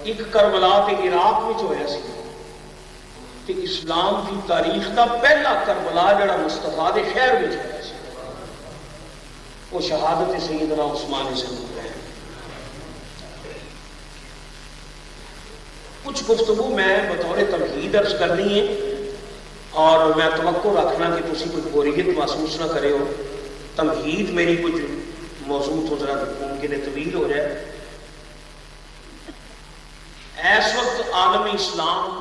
ایک کربلا تے عراق وچ ہویا سی تے اسلام دی تاریخ دا پہلا کربلا جڑا مصطفیٰ دے شہر وچ ہویا سی وہ شہادت سیدنا عثمان ضرور ہے۔ کچھ گفتگو میں بطور تمہید عرض کرنی ہے اور میں توقع رکھنا کہ تسی کوئی بوریت محسوس نہ کرے ہو۔ تمہید میری کچھ موضوع تو ذرا ممکن طویل ہو جائے۔ اس وقت عالم اسلام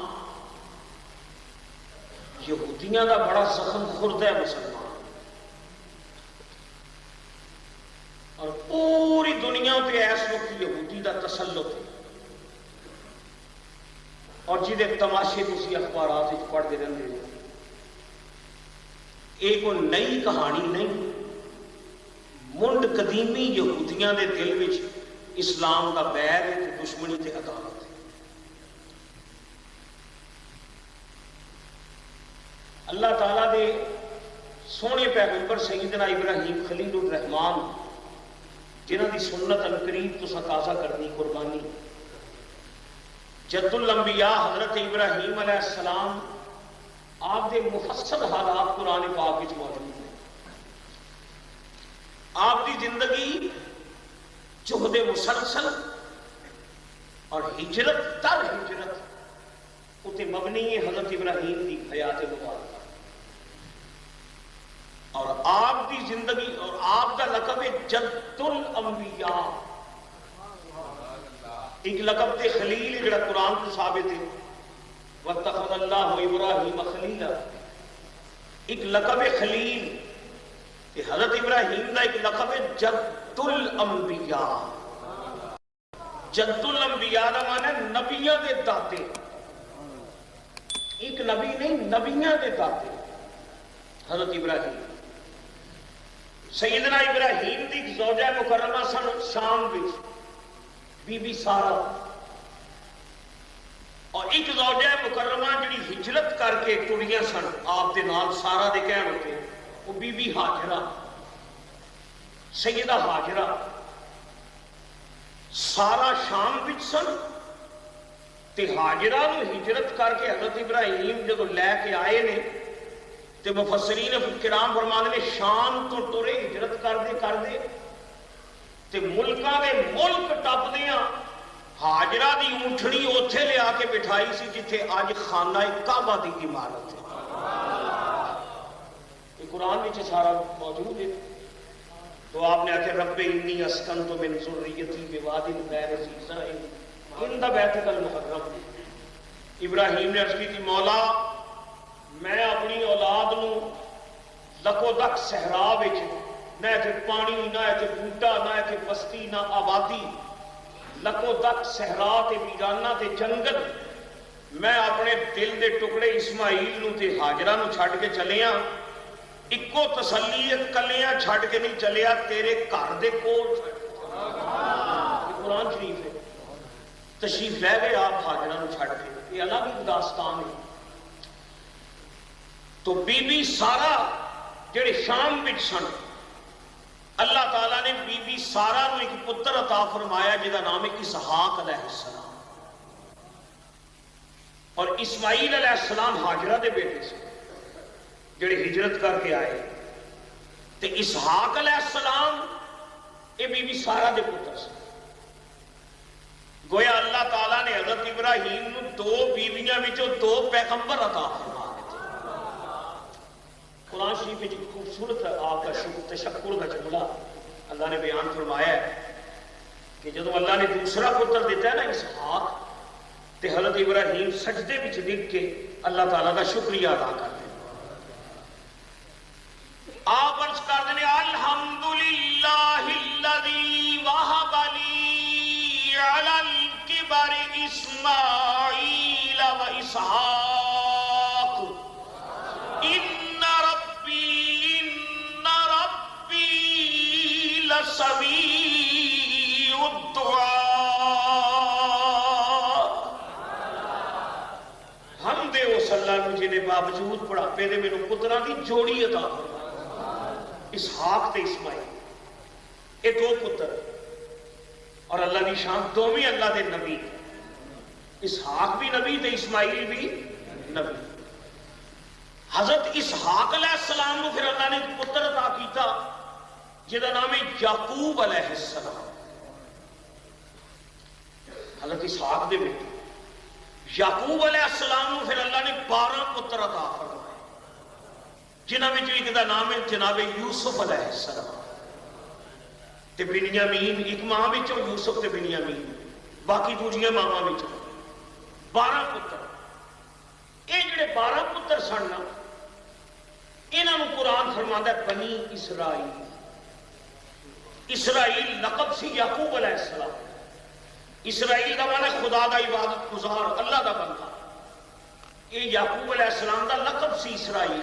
یہودیاں کا بڑا زخم خورد ہے مسلمان، اور پوری دنیا پہ اس وقت یہودی کا تسلط ہے، اور جہے تماشے تھی اخبارات پڑھتے رہتے ہو۔ یہ کوئی نئی کہانی نہیں، منڈ قدیمی یہودیاں دے دل وچ اسلام کا بیر ہے، دشمنی تے عداوت ہے۔ اللہ تعالیٰ دے سونے پیغمبر سیدنا ابراہیم خلیل الرحمان جنہاں دی سنت القریب تو تقاضا کرنی قربانی، جد الانبیاء حضرت ابراہیم علیہ السلام آپ دے مفصل حالات قرآن پاک وچ موجود ہیں۔ آپ دی زندگی جہد مسلسل اور ہجرت در ہجرت اتے مبنی ہے حضرت ابراہیم دی حیات مبارکہ، اور آپ دی زندگی اور آپ کا لقب ہے جد الانبیاء۔ ایک لقب تے خلیل جڑا قرآن کو ثابت ہے، واتخذ اللہ ابراہیم خلیلا، ایک لقب خلیل کہ حضرت ابراہیم کا ایک لقب ہے جد الانبیاء۔ جد الانبیاء کا معنی ہے نبیوں کے داتے، ایک نبی نہیں نبیوں کے داتے حضرت ابراہیم۔ سیدنا ابراہیم دی زوجہ مکرمہ سن شام وچ بی بی سارا، اور ایک زوجہ مکرمہ جڑی ہجرت کر کے ٹریاں سن آپ دے نال سارا دے کہن ہوتے وہ بی بی ہاجرہ، سیدہ ہاجرہ۔ سارا شام وچ سن تے ہاجرہ نو ہجرت کر کے حضرت ابراہیم جدو لے کے آئے نے تے مفسرین کرام فرماندے نے شام تو ٹرے ہجرت کر دے تے ملکاں دے ملک ٹپدیاں ہاجرہ دی اونٹھڑی اوتھے لے آ کے بٹھائی سی جتھے آج خانہ کعبہ دی عمارت ہے۔ یہ قرآن میں سارا موجود ہے۔ تو آپ نے آخر رب انی اسکنت من ذریتی بواد غیر ذی زرع عند بیتک المحرم۔ ابراہیم نے عرض کی تھی مولا میں اپنی اولاد نو لکو دک صحرا وچ، نہ ایتھے پانی نہ ایتھے بوٹا نہ ایتھے بستی نہ آبادی، لکو دک صحرا تے ویرانہ تے جنگل، میں اپنے دل دے ٹکڑے اسماعیل نو تے ہاجرہ نو چھڈ کے چلیا، اکو تسلیت کلیاں چھڈ کے نہیں چلیا، تیرے گھر دے کول چھڈ کے۔ یہ قرآن شریف ہے۔ تشریف لے گئے آپ ہاجرہ نو چھڈ کے، یہ الگ ایک داستان ہے۔ تو بی بی سارا جڑے شام وچ سن، اللہ تعالیٰ نے بی بی سارا نو ایک پتر عطا فرمایا جہاں نام ہے اسحاق علیہ السلام، اور اسماعیل علیہ السلام ہاجرہ دے بیٹے سے جڑے ہجرت کر کے آئے، تے اسحاق علیہ السلام یہ بی بی سارا دے پتر سے۔ گویا اللہ تعالیٰ نے حضرت ابراہیم نو دو بیویاں وچوں دو پیغمبر عطا فرما دیتے۔ قرآن شریف میں خوبصورت آپ کا تشکر کا جملہ اللہ نے بیان فرمایا ہے کہ جب اللہ نے دوسرا پتر دیتا ہے نا اسحاق، تے حضرت ابراہیم سجدے وچ ڈگ کے اللہ تعالیٰ کا شکریہ ادا کرتے ہیں۔ آپ عرض کر دیں الحمدللہ الذی وہب لی علی الکبر اسماعیل و اسحاق ان ربی لسمیع الدعاء۔ حمد اس اللہ نو جنہیں باوجود بڑھاپے دے مینوں پتراں دی جوڑی عطا فرمائی، اسحاق تے اسماعیل، یہ دو پتر، اور اللہ دی شان دوویں اللہ دے نبی، اسحاق بھی نبی تے اسماعیل بھی نبی. حضرت اسحاق علیہ السلام نو پھر اللہ نے ایک پتر عطا کیتا جہاں نام ہے یعقوب علیہ السلام. حضرت اسحاق دے بیٹے یعقوب علیہ السلام نو پھر اللہ نے 12 پتر عطا فرمائے جنہاں وچ ایک دا نام ہے جناب یوسف علیہ السلام تے بنیامین. ایک ماں وچوں یوسف تے بنیامین، باقی دوجیاں ماواں وچوں 12 پتر. یہ جڑے 12 پتر سن نا انہاں نو قرآن فرماندا ہے بنی اسرائیل. اسرائیل لقب سی یعقوب علیہ السلام. اسرائیل کا معنی خدا دا عبادت گزار، اللہ دا بندہ. یہ یعقوب علیہ السلام دا لقب سی اسرائیل.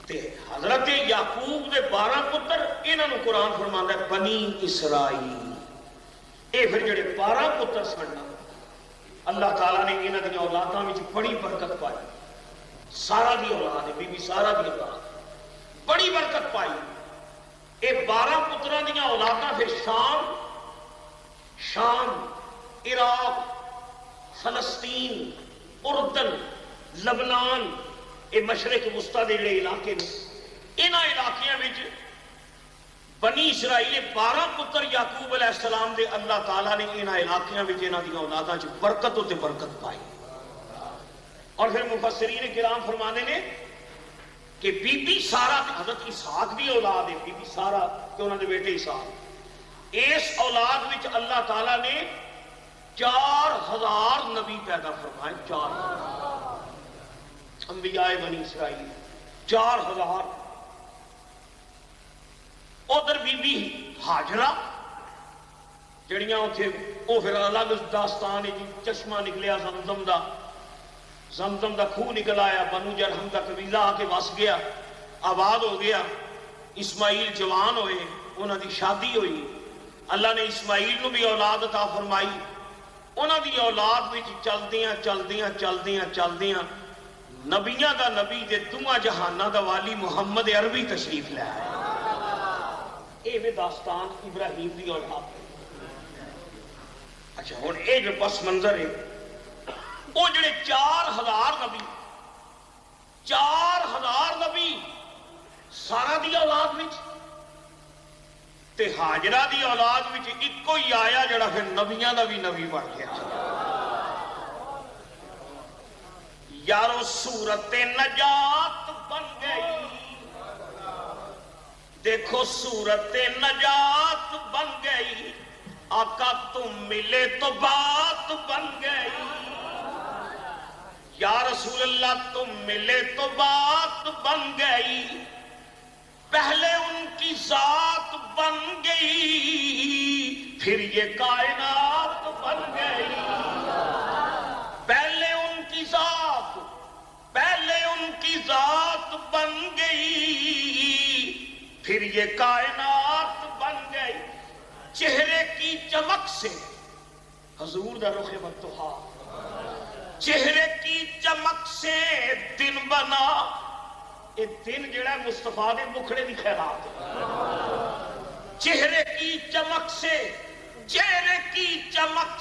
تے حضرت یعقوب دے 12 پتر انہاں نو قرآن فرماندا ہے بنی اسرائیل. اے پھر جڑے 12 پتر سن اللہ تعالیٰ نے انہاں دی اولاداں وچ بڑی برکت پائی. سارا دی اولاد ہے، بی بی سارا دی اولاد بڑی برکت پائی. اے 12 پتراں دیاں اولاداں پھر شام، عراق، فلسطین، اردن، لبنان، اے مشرق وسطی دے جڑے علاقے نے انہاں علاقیاں وچ بنی اسرائیل 12 پتر یعقوب علیہ السلام دے اللہ تعالیٰ نے انہاں علاقیاں وچ انہاں دی اولاداں وچ برکت تے برکت پائی. اور پھر مفسرین کرام فرمانے نے کہ بی بی سارا حضرت اسحاق دی اولاد ہے. بی بی سارا کہ انہاں دے بیٹے اسحاق، اس اولاد وچ اللہ تعالیٰ نے 4000 نبی پیدا فرمائے. 4000 انبیاء بنی اسرائیل 4000. ادھر بی بی ہاجرہ جڑیاں اتنے وہ پھر الگ داستان ہے جی. چشمہ نکلیا زمزم دا خوہ نکل آیا، بنو جرہم دا قبیلہ آ کے وس گیا، آباد ہو گیا. اسماعیل جوان ہوئے، انہاں دی شادی ہوئی. اللہ نے اسماعیل نو بھی اولاد عطا فرمائی. انہاں دی اولاد وچ چلدیاں نبیاں دا نبی دے دوواں جہاناں دا والی محمد عربی تشریف لے آئے. اے میں داستان ابراہیم دی اولاد. اچھا ہن اے جو پس منظر ہے وہ جڑے 4000 نبی سارا دی اولاد وچ تے ہاجرہ دی اولاد وچ ایکو ہی آیا جڑا پھر نبیاں دا بھی نبی بن گیا. یارو صورت نجات بن گئی، دیکھو صورت نجات بن گئی. آقا تم ملے تو بات بن گئی. یا رسول اللہ تم ملے تو بات بن گئی. پہلے ان کی ذات بن گئی، پھر یہ کائنات بن گئی. پہلے ان کی ذات بن گئی، پھر یہ کائنات بن گئی. چہرے کی چمک سے حضور دا رخ بطحا، چہرے کی چمک سے دن بنا. یہ دن جڑا مصطفیٰ دے مکھڑے دی خیرات ہے. چہرے کی چمک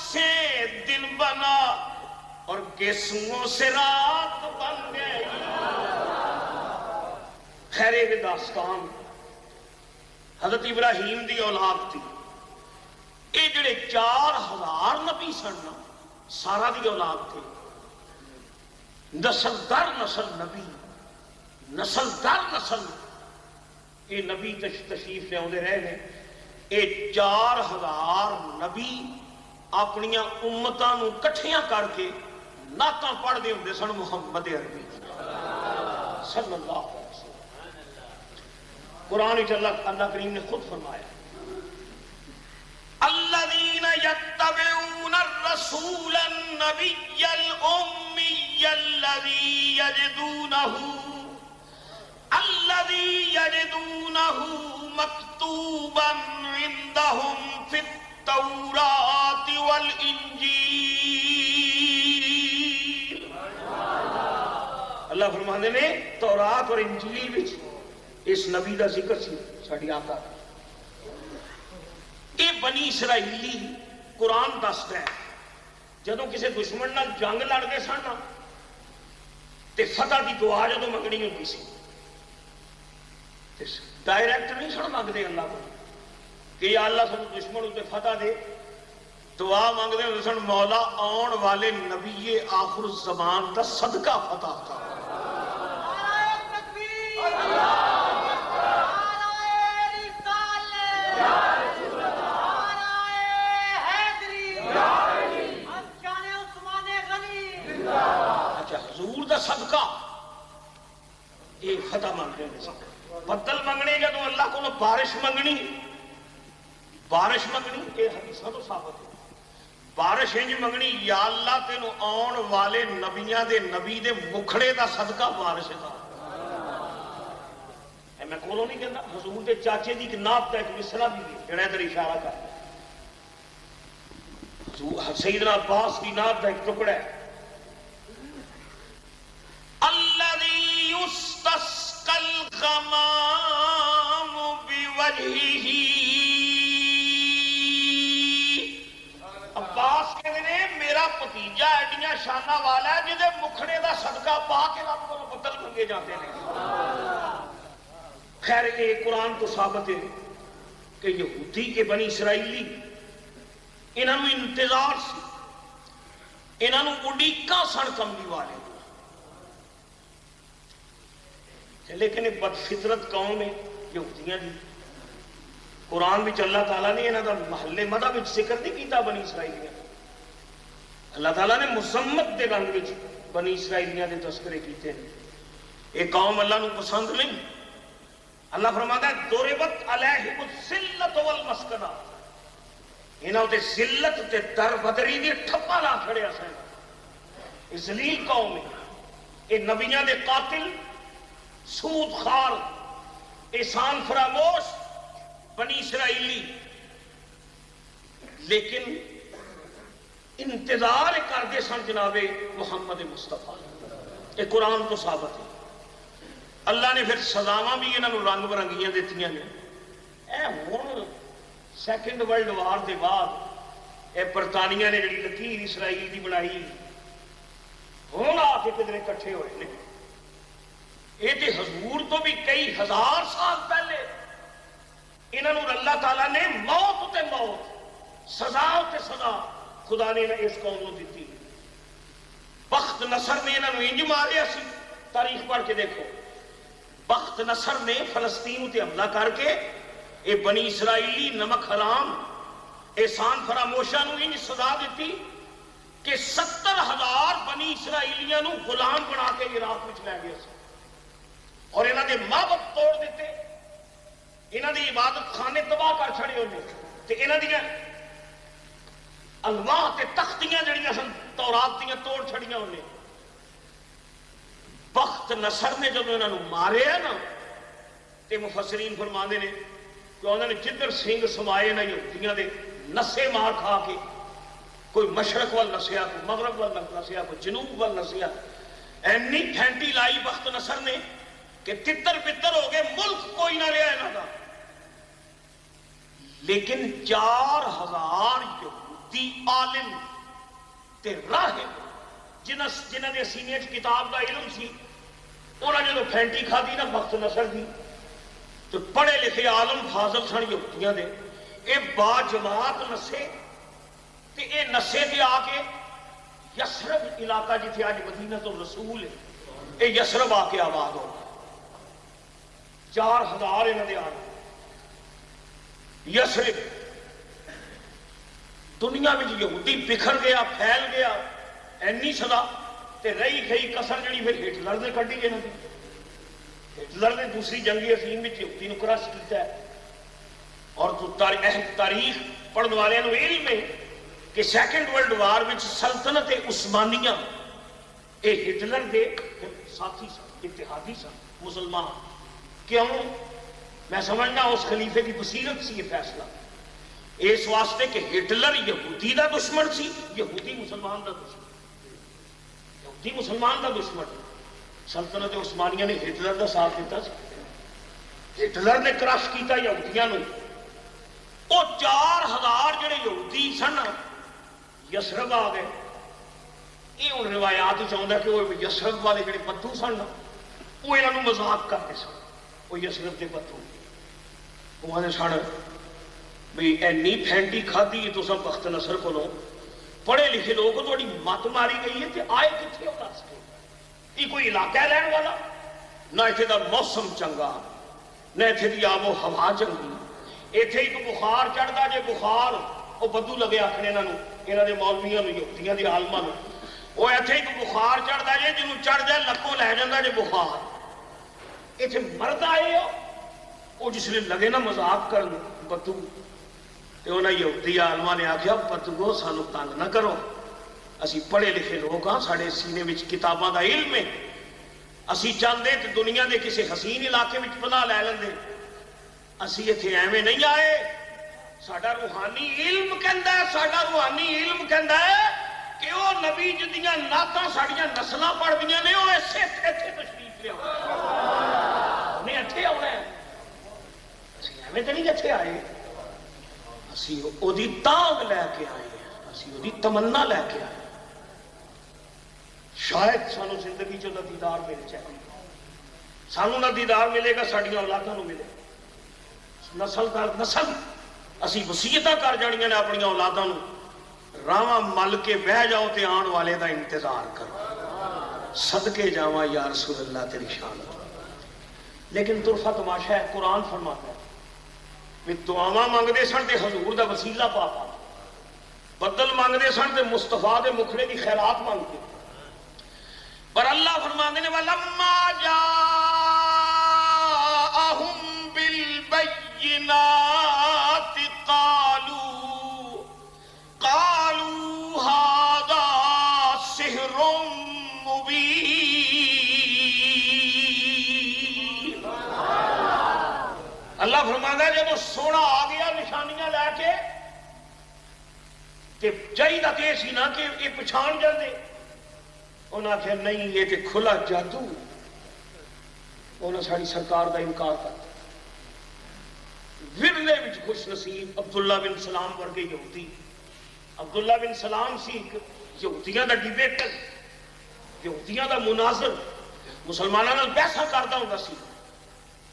سے دن بنا اور گیسوؤں سے رات بن گئی. خیر یہ داستان حضرت ابراہیم دی اولاد تھی. یہ جڑے 4000 نبی سن سارا دی اولاد تھے. نسل در نسل نبی، نسل در نسل یہ نبی تشریف لے آتے رہے ہیں. یہ 4000 نبی اپنی امتاں نو کٹھیاں کر کے نعتاں پڑھتے ہوندے سن محمد عربی صلی اللہ علیہ وسلم. قرآن اللہ کریم نے خود فرمایا الذين يتبعون الرسول النبي الأمي الذي يجدونه مكتوبا عندهم في التوراة والإنجيل. اللہ فرمانے نے تورات اور انجیل وچ اس نبی دا ذکر سی. ساڈی آقا یہ بنی اسرائیلی قرآن دستا ہے جدوں کسی دشمن نال جنگ لڑتے سن نا تے فتح کی دعا جدوں منگنی ہوتی سی ڈائریکٹ نہیں سن منگتے اللہ کو کہ یا اللہ سانو دشمن اتنے فتح دے، دعا منگتے ہوتے سن مولا آن والے نبی آخر الزمان دا صدقہ فتح تھا۔ حضور دا صدقہ یہ فتح منگتے ہیں، بدل منگنے جدو اللہ کو بارش منگنی یہ حدیثاں تو ثابت ہے، بارش انج منگنی یا اللہ تینوں آن والے نبیاں دے نبی دے مکھڑے دا صدقہ بارش دا۔ میں کولوں نہیں کہنا، حضور دے چاچے دی ایک نعت دا ایک مصرع بھی ہے جڑا ادھر اشارہ کرتا ہے، سیدنا عباس کی نعت دا ایک ٹکڑا ہے، الذي يستسقى الغمام بوجهه۔ عباس کہتے ہیں میرا بھتیجا ایڈیاں شانہ والا ہے جہدے مکھڑے دا صدقہ پا کے رب کو بدل منگے جاتے ہیں۔ خیر یہ قرآن تو ثابت ہے کہ یہودی کے بنی اسرائیلی انہوں نے انتظار سی، انہوں نے اڈیکا سن کملی والے، لیکن ایک بد فطرت قوم ہے یہودیاں دی۔ قرآن وچ اللہ تعالیٰ نے انہاں دا محلے مدہ وچ ذکر نہیں کیتا بنی اسرائیلیاں، اللہ تعالیٰ نے مذمت دے رنگ وچ بنی اسرائیلیاں دے تذکرے کیتے ہیں۔ یہ قوم اللہ نو پسند نہیں، اللہ فرماتا ہے ضربت علیہم الذلۃ والمسکنہ، انہاں تے ذلت تے در بدری دی ٹھپا لا چھڑیا سن۔ یہ ذلیل قوم ہے، یہ نبیاں دے قاتل، سود خار، احسان فراموش بنی اسرائیلی، لیکن انتظار کرتے سن جناب محمد مصطفیٰ۔ یہ قرآن تو ثابت ہے۔ اللہ نے پھر سزاواں بھی انہوں رنگ برنگیاں دیتیاں نے۔ اے ہن سیکنڈ ورلڈ وار دے بعد اے برطانیہ نے جڑی لکیر اسرائیل دی بنائی، ہن آ کے کدھر کٹھے ہوئے نے۔ یہ تے حضور تو بھی کئی ہزار سال پہلے انہوں نے اللہ تعالیٰ نے موت تے موت، سزا تے سزا خدا نے اس قوم کو دیتی۔ بخت نصر نے انہوں نے انج ماریا سی، تاریخ پڑھ کے دیکھو، بخت نصر نے فلسطین تے حملہ کر کے اے بنی اسرائیلی نمک حرام احسان فراموشاں نو انج سزا دیتی کہ 70,000 بنی اسرائیلیاں نو غلام بنا کے عراق وچ لے گئے سی، اور انہاں دے معبد توڑ دیتے، انہاں دی عبادت خانے تباہ کر چھڑے ہونے، تے انہاں دی الواح تے تختیاں جڑیاں سن تورات دیاں توڑ چھڑیاں ہونے۔ بخت نصر نے جب انہوں نے مارے نا تے مفسرین فرماندے نے کہ انہوں نے جدھر سنگ سمائے نا یہودیاں دے نسے مار کھا کے، کوئی مشرق وال نسیا، کوئی مغرب وال نسیا، کوئی جنوب وال نسیا، اینی پھینٹی لائی بخت نصر نے کہ تتر بتر ہو گئے، ملک کوئی نہ لیا انہوں دا۔ لیکن 4,000 یہودی عالم تے راہب جنہ دے سینے چ کتاب دا علم سی، انہوں نے جو پھینٹی کھا دی نا بخت نصر دی، تو پڑھے لکھے عالم فاضل سن یہودیاں دے، اے با جماعت نسے تے اے نسے تے آ کے یسرب علاقہ جتھے آج مدینہ الرسول ہے، اے یسرب آ کے آباد ہو، 4,000 انہوں نے آنے یسرب۔ دنیا میں یہودی بکھر گیا، پھیل گیا، اینی سزا تے رہی گئی کسر جڑی پھر ہٹلر نے کڈی انہوں نے۔ ہٹلر نے دوسری جنگی عظیم میں یہودی نو کرش کیتا ہے، اور تو تاریخ پڑھنے والے نو علم ہے کہ سیکنڈ ورلڈ وار وچ سلطنت عثمانیہ اے ہٹلر دے ساتھی سن، اتحادی سن مسلمان۔ کیوں؟ میں سمجھنا اس خلیفے کی بصیرت سی یہ فیصلہ، اس واسطے کہ ہٹلر یہودی دا دشمن سی، یہودی مسلمان دا دشمن، یہودی مسلمان دا دشمن۔ سلطنت عثمانیہ نے ہٹلر دا ساتھ دیتا سی، ہٹلر نے کرش کیتا یہودیاں نو۔ وہ 4,000 جڑے یہودی سن یسرب آ گئے، یہ ہوں روایات چاہتا کہ وہ یسرف والے جڑے پتو سن وہ یہاں مذاق کرتے سن. وہ یسرف کے پتو وہ سن بھی اینی پھینٹی کھادی تو سب بخت نصر کو پڑھے لکھے لوگ تھوڑی مت ماری گئی ہے. آئے کتنے ہو دس کے یہ کوئی علاقہ ہے لین والا؟ نہ اتنے کا موسم چنگا نہ اتنے کی آب و ہوا چنگی. اتنے ایک بخار چڑھتا جے بخار وہ بدو لگے آخر یہاں کے مولویاں یہودیاں کے عالماں وہ اتنے ایک بخار چڑھتا جے جنہوں چڑھ جائے لکوں لے جاتا جے بخار. اتنے مرد آئے ہو وہ جس نے لگے نا مذاق کر بدو تو انہیں یہودی عالماں نے آخیا پتگو سانو تنگ نہ کرو اسی پڑھے لکھے لوگ ہاں سارے سینے میں کتاباں دا علم ہے اسی چاہتے تو دنیا دے کسی حسین علاقے میں پناہ لے لیں اسی اتنے ایویں نہیں آئے. ساڈا روحانی علم کہندا ہے ساڈا روحانی علم کہندا ہے کہ وہ نبی جدیاں نعتاں ساڈیاں نسلاں پڑھدیاں نے وہ ایسے اتنے تشریف لیا انہیں اتنے آنا ہے. اسی ایویں تو نہیں اتنے آئے اسی وہ تانگ لے کے آئے ہیں اسی وہ تمنا لے کے آئے. شاید سانو زندگی چ دیدار مل جائے سانو نہ دیدار ملے گا ساڈیاں اولاداں نو ملے نسل در نسل اسی وصیتاں کر جانیاں نے اپنی اولاداں نو راواں مل کے بہ جاؤ تے آن والے دا انتظار کرو صدقے جاواں یا رسول اللہ تیری شان. لیکن طرفہ تماشا ہے قرآن فرماتا ہے بھی دعاواں منگتے سن تے حضور دا وسیلہ پا پا بدل منگتے سن تے مصطفیٰ دے مکھڑے دی خیرات منگتے پر اللہ فرماندے نے وَلَمَّا جَاءَهُمْ بِالْبَيِّنَاتِ قَالُوا هَذَا سِحْرٌ مُبِينٌ. اللہ فرماندا ہے جب سونا آ گیا نشانیاں لے کے کہ چاہیے کہ سی نہ کہ یہ پچھان جاندے انہوں نے آخیا نہیں یہ کہ کھلا جادو. انہوں نے ساری سرکار کا انکار کر ورلے وچ خوش نصیب عبداللہ بن سلام ورگے یہودی. عبداللہ بن سلام سی یہودیاں دا ڈیبیٹر یہودیاں دا مناظر مسلمانوں نال بحثاں کردا ہوندا سی.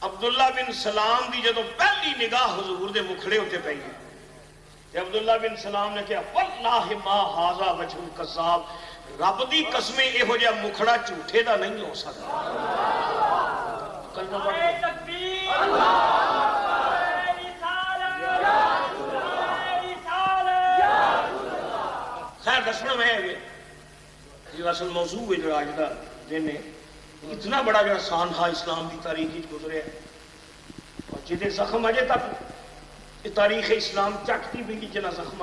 عبداللہ بن سلام دی جدوں پہلی نگاہ حضور دے مکھڑے ہوتے پئی تے عبداللہ بن سلام نے کہا واللہ ما ھذا وجہ کذاب رب دی قسمیں یہو جہا مکھڑا جھوٹے دا نہیں ہو سکتا. خیر دسنا میں جو اصل موضوع ہے جو آج کا دن ہے اتنا بڑا جو سانحہ اسلام کی تاریخ گزرے اور جہاں زخم اجے تک تاریخ اسلام چکتی بھی جنا زخم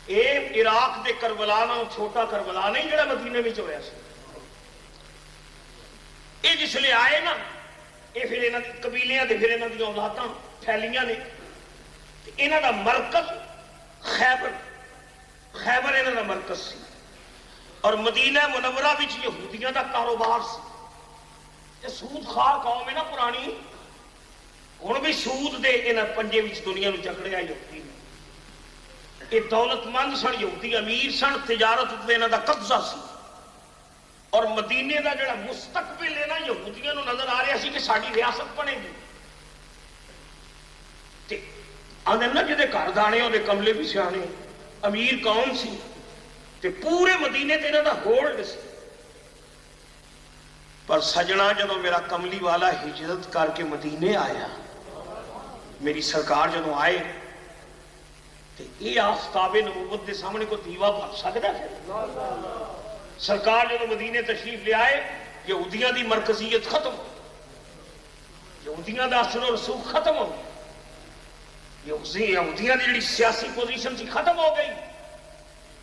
اے عراق دے کربلا نہ چھوٹا کربلا نہیں جڑا مدینے میں ہویا سی. اے جس لئے آئے نا اے پھر انہاں دی قبیلیاں دے پھر انہاں دی اولاداں پھیلیاں نے انہاں دا مرکز خیبر انہاں دا مرکز سی اور مدینہ منورہ وچ یہودیاں دا کاروبار سی. یہ سود خواہ قوم ہے نا پرانی ہن بھی سود دے انہاں پنجے وچ دنیا نو جکڑیا یہودی نے. یہ دولت مند سن یہودی امیر سن تجارت انہاں دا قبضہ سی اور مدینے دا جڑا مستقبل ہے نا یہودیاں نو نظر آ رہا سی کہ ساری ریاست بنے گی. آدھے نا جہاں گھر دانے وہ کملے بھی سیانے امیر قوم سی تے پورے مدینے تے انہاں دا ہولڈ سی. پر سجنا جدوں میرا کملی والا ہجرت کر کے مدینے آیا میری سرکار جدوں آئے تے یہ آفتاب نبوت دے سامنے کو دیوا بن سکتا ہے. سرکار جدوں مدینے تشریف لے آئے یہودیاں دی مرکزیت ختم ہو یہودیاں دا اثر و رسوخ ختم ہو یہودیاں دی جڑی سیاسی پوزیشن سی ختم ہو گئی.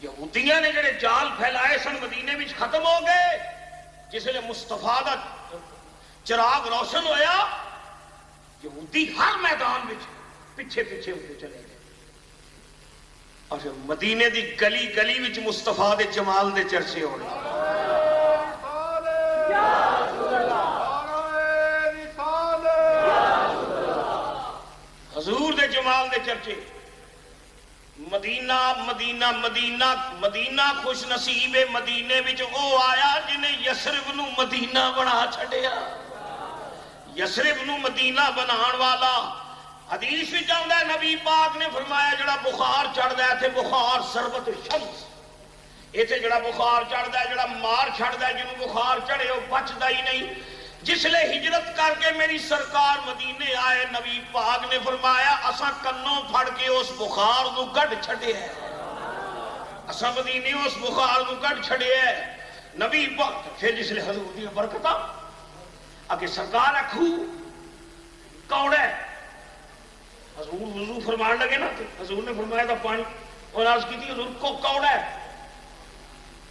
یہودیاں نے جڑے جال پھیلائے سن مدینے وچ ختم ہو گئے. جس لئے مصطفیٰ دا چراغ روشن ہویا یہودی ہر میدان وچ پیچھے پیچھے ہوتے چلے گئے اور مدینے دی گلی گلی وچ مصطفیٰ دے جمال دے چرچے ہو رہے. حضور دے جمال دے چرچے مدینہ مدینہ مدینہ مدینہ خوش نصیب مدینے وچ او آیا جنہیں یسرب نو مدینہ بنا چھڑیا. یسرب نو مدینہ بنان والا حدیث وچ آندا ہے نبی پاک نے فرمایا جڑا بخار چڑھدا ہے تے بخار ضربت شمس ایتھے جڑا بخار چڑھدا ہے جڑا مار چھڑدا ہے جنوں بخار چڑھے او بچدا ہی نہیں. جس لے ہجرت کر کے میری سرکار مدینے آئے نبی پاک نے فرمایا اساں کنوں پھڑ کے اس بخار نو کڈ چھڈیا ہے. اساں مدینے اس بخار نو کڈ چھڈیا ہے. نبی پاک پھر جس لے حضور دی برکتاں اگے سرکار اکھو کوڑا ہے. حضور وضو فرمان لگے نا حضور نے فرمایا تھا پانی اور عرض کی تھی حضور کو کوڑا ہے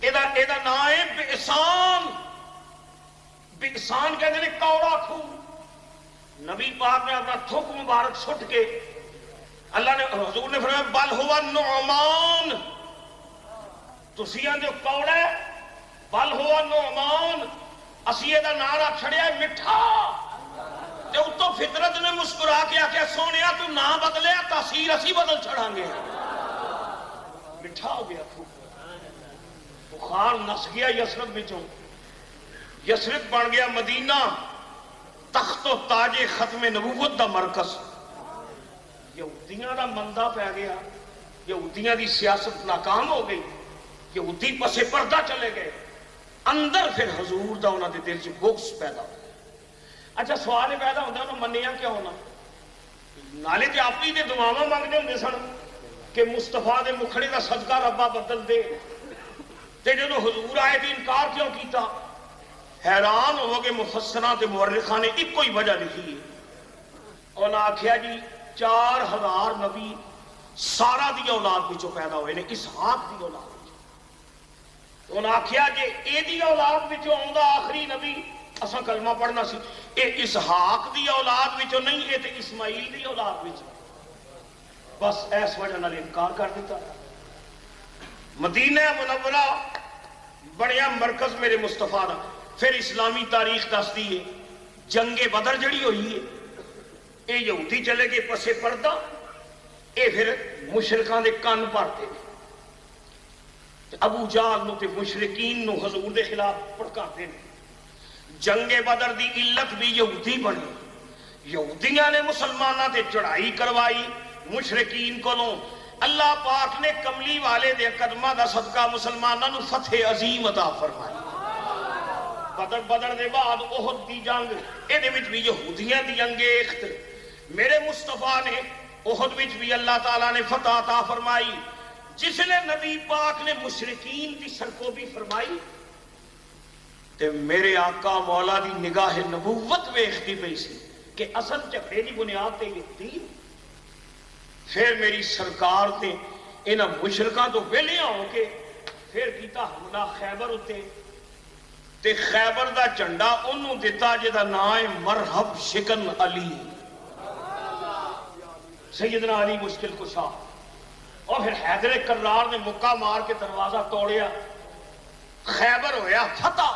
ایدہ نام ہے بئسان. بئسان کہتے ہیں کوڑا کھو. نبی پاک نے اپنا تھوک مبارک سٹ کے اللہ نے حضور نے فرمایا بل ہوا نعمان تسی آندے کوڑا ہے بل ہوا نعمان اسی ایدہ نعرہ چھڑیا ہے مٹھا. تے اتو فطرت نے مسکرا کے آکھیا سونیا تو نہ بدلے تاثیر اسی بدل چھڑاں گے. مٹھا ہو گیا کھو. بخار نس گیا یسرب بچوں. یسرب بن گیا مدینہ تخت و تاج ختم نبوت دا مرکز. یہودیاں دا مندہ پہ گیا. یہودیاں دی سیاست ناکام ہو گئی. یہودی پسے پردہ چلے گئے. اندر پھر حضور دا انہاں دے دل چ بغض پیدا ہو. اچھا سوال پیدا ہوتا انہوں منیا کیا ہونا نالے تے اپنی دے دعاواں منگدے ہوندے سن کہ مصطفیٰ دے مکھڑے دا صدقہ ربا بدل دے. تے جدو حضور آئے تے انکار کیوں کیتا؟ حیران ہو گئے مفسراں تے مورخاں نے ایک کوئی وجہ لکھی ہے. انہاں آکھیا جی 4000 نبی سارا دی اولاد وچوں پیدا ہوئے نے اسحاق دی اولاد وچوں. انہاں آکھیا جے اے دی اولاد وچوں آوندا آخری نبی اساں کلمہ پڑھنا سی اے اسحاق دی اولاد وچوں نہیں اے تے اسماعیل دی اولاد وچوں. بس اس وجہ نال انکار کر دیتا. مدینہ منورہ بڑیا مرکز میرے مصطفیٰ دا. پھر اسلامی تاریخ دستی ہے جنگ بدر جڑی ہوئی ہے اے یہودی چلے گئے پسے پردہ اے پھر مشرکاں دے کان بھرتے ابو جہل نو تے مشرکین نو حضور دے خلاف بھڑکاندے نے. جنگ بدر دی علت بھی یہودی بنی. یہودیاں نے مسلماناں تے چڑھائی کروائی مشرکین کولوں. اللہ پاک نے کملی والے دے قدمہ دا صدقہ مسلماناں نو فتح عظیم عطا فرمائی. بدر دے بعد احد دی جنگ اے دے وچ بھی یہودیاں دی انگیخت. میرے مصطفیٰ نے احد وچ بھی اللہ تعالیٰ نے فتح عطا فرمائی. جس نے نبی پاک نے مشرکین دی سرکوبی فرمائی تے میرے آقا مولا دی نگاہ نبوت ویکھدی پئی سی کہ اصل جھگڑے دی بنیاد تے یہودی. پھر میری سرکار نے انہاں مشرکاں تو ویلیاں ہو کے پھر کیتا حملہ خیبر اتے تے خیبر دا جھنڈا انہوں دیتا جدا نام ہے مرحب شکن علی سیدنا علی مشکل کشا. اور پھر حیدر کرار نے مکہ مار کے دروازہ توڑیا. خیبر ہویا فتح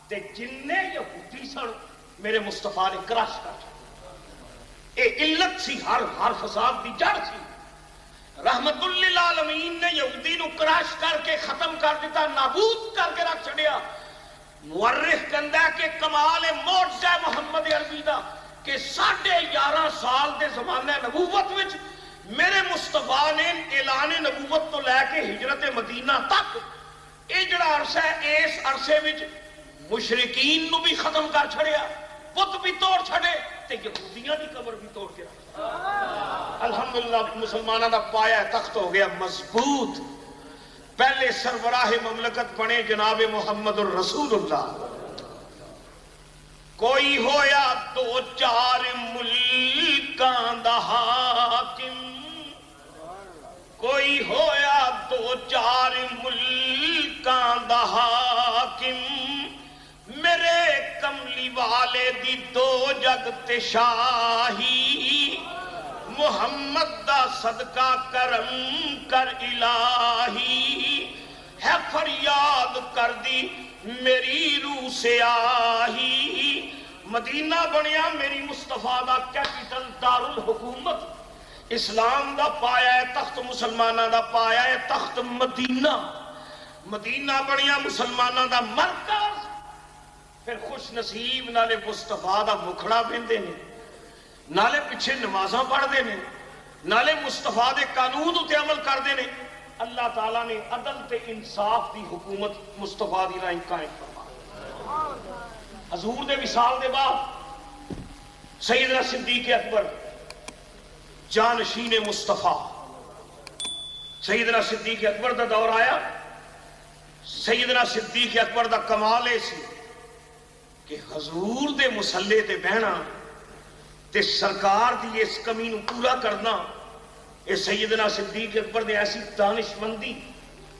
تے جننے یہودی سن میرے مصطفیٰ نے کرش کر اے علت سی ہر فساد دی جڑ سی. رحمت للعالمین نے یہودی نو کرش کر کے ختم کر دیتا نابود کر کے رکھ چھڑیا. مورخ کہندا کہ کمال معجزہ محمد عربی دا کہ 11.5 سال دے زمانے نبوت وچ میرے مصطفیٰ نے اعلان نبوت تو لے کے ہجرت مدینہ تک اے جڑا عرصہ ہے اس عرصے وچ مشرکین نو بھی ختم کر چھڑیا بت بھی توڑ چھڑے تے یہودیاں دی قبر بھی توڑ کے رکھ. الحمدللہ مسلمانوں دا پایا تخت ہو گیا مضبوط. پہلے سربراہ مملکت بنے جناب محمد الرسول اللہ. کوئی ہویا 2-4 ملکاں دا حاکم کوئی ہویا 2-4 ملکاں دا حاکم میرے کملی والے دی 2 جگ تے شاہی محمد دا صدقہ کرم کر الہی ہے فریاد کر دی میری روح سے آہی. مدینہ بنیا میری مصطفیٰ دا کیپٹل دارالحکومت. اسلام دا پایا ہے تخت مسلمانہ دا پایا ہے تخت مدینہ، مدینہ بنیا مسلمانہ دا مرکز، پھر خوش نصیب نالے مصطفیٰ دا مکھڑا بندے نے، نالے پیچھے نمازاں پڑھ دے نے، نالے مصطفیٰ دے قانون اتے عمل کر دے نے۔ اللہ تعالیٰ نے عدل تے انصاف دی حکومت مصطفیٰ دی رائیں قائم فرما۔ حضور دے وصال دے بعد سیدنا صدیق اکبر جانشین مصطفیٰ، سیدنا صدیق اکبر دا دور آیا۔ سیدنا صدیق اکبر دا کمال ایسی کہ حضور دے مسلے تے بہنا تے سرکار دی اس کمی نو پورا کرنا، اے سیدنا صدیق اکبر نے ایسی دانشمندی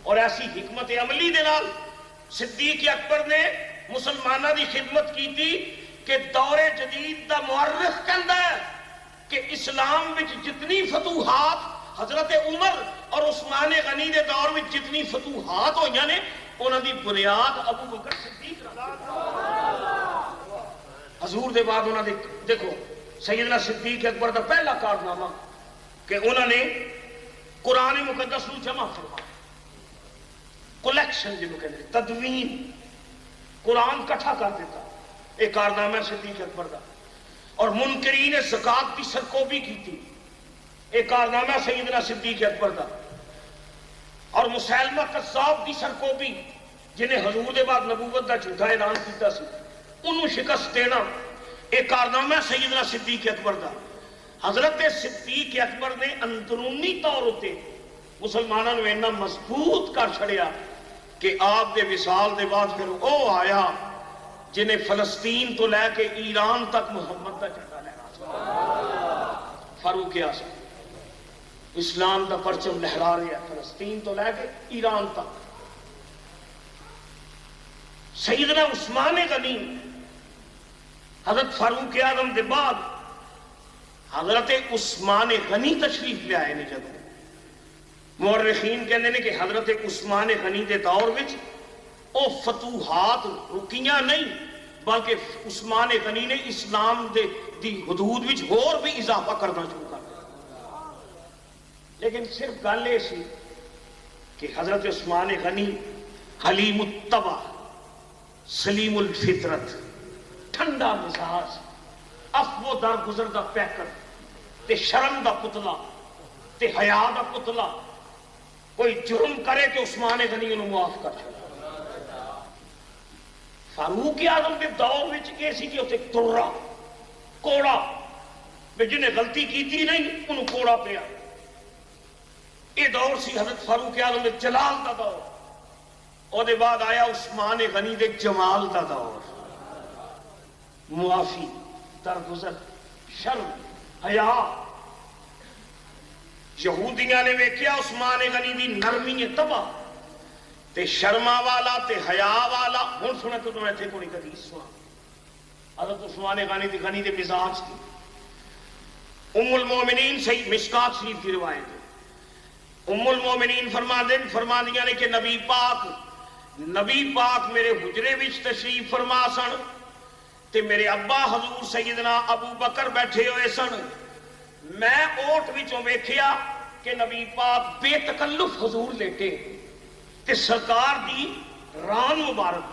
اور ایسی حکمت عملی دے نال صدیق اکبر نے مسلمانہ دی خدمت کی تھی کہ دور جدید دا مورخ کہندا ہے کہ اسلام وچ جتنی فتوحات حضرت عمر اور عثمان غنی دے دور وچ جتنی فتوحات ہوئیاں نے انہاں دی بنیاد ابو بکر صدیق رضی اللہ حضور دے بعد انہاں دے دیکھو سیدنا صدیق اکبر دا پہلا کارنامہ کہ انہوں نے قرآن مقدس نو جمع فرمایا، کلیکشن جنہوں کہتے ہیں تدوین، قرآن کٹھا کر دیتا، ایک کارنامہ ہے صدیق اکبر دا۔ اور منکرین زکات کی سرکوبی کی تھی، ایک کارنامہ سیدنا صدیق اکبر دا۔ اور مسیلمہ قذاب کی سرکوبی جنہیں حضور دے بعد نبوت دا جھوٹا اعلان کیتا سی، انہوں شکست دینا ایک کارنامہ سیدنا صدیق اکبر دا۔ حضرت صدیق اکبر نے اندرونی طور ہوتے مسلمانوں نے اتنا مضبوط کر چھڑیا کہ آپ دے وصال دے بعد پھر او آیا جنہیں فلسطین تو لے کے ایران تک محمد دا جھنڈا لہرا، فاروق اعظم اسلام دا پرچم لہرا رہا ہے فلسطین تو لے کے ایران تک۔ سیدنا عثمان غنی حضرت فاروق اعظم دے بعد حضرت عثمان غنی تشریف لے آئے نے جب مورخین کہنے نے کہ حضرت عثمان غنی دے دور وچ او فتوحات رکیاں نہیں بلکہ عثمان غنی نے اسلام دی حدود وچ اور بھی اضافہ کرنا شروع کر دیا۔ لیکن صرف گل یہ سی کہ حضرت عثمان غنی حلیم الطبع، سلیم الفطرت، ٹھنڈا مزاج، افو در گزر دا پیکر تے شرم دا پتلا تے حیا دا پتلا، کوئی جرم کرے کہ عثمان غنی انہوں معاف کر چھوڑا۔ فاروق اعظم کے دور وچ یہ سی کہ اتنے ترا کوڑا جنہیں غلطی کی تھی نہیں انہوں کوڑا پیا۔ یہ دور سی حضرت فاروق اعظم دے جلال دا دور، اور دے بعد آیا عثمان غنی دے جمال دا دور، معافی، درگزر، شرم، حیا۔ یہودیاں نے ویکھیا عثمان غنی دی نرمی طبع تے شرما والا تے حیا والا۔ ہن سنے تو میں تے کوئی حدیث سنا حضرت عثمان غنی دے مزاج کی۔ ام المومنین صحیح مشکات شریف کی روایت ہے، ام المومنین فرما دیاں نے کہ نبی پاک میرے حجرے وچ تشریف فرما سن تے میرے ابا حضور سیدنا ابو بکر بیٹھے ہوئے سن۔ میں اوٹ وچوں ویکھیا کہ نبی پاک بے تکلف حضور لیٹے تے سرکار دی ران مبارک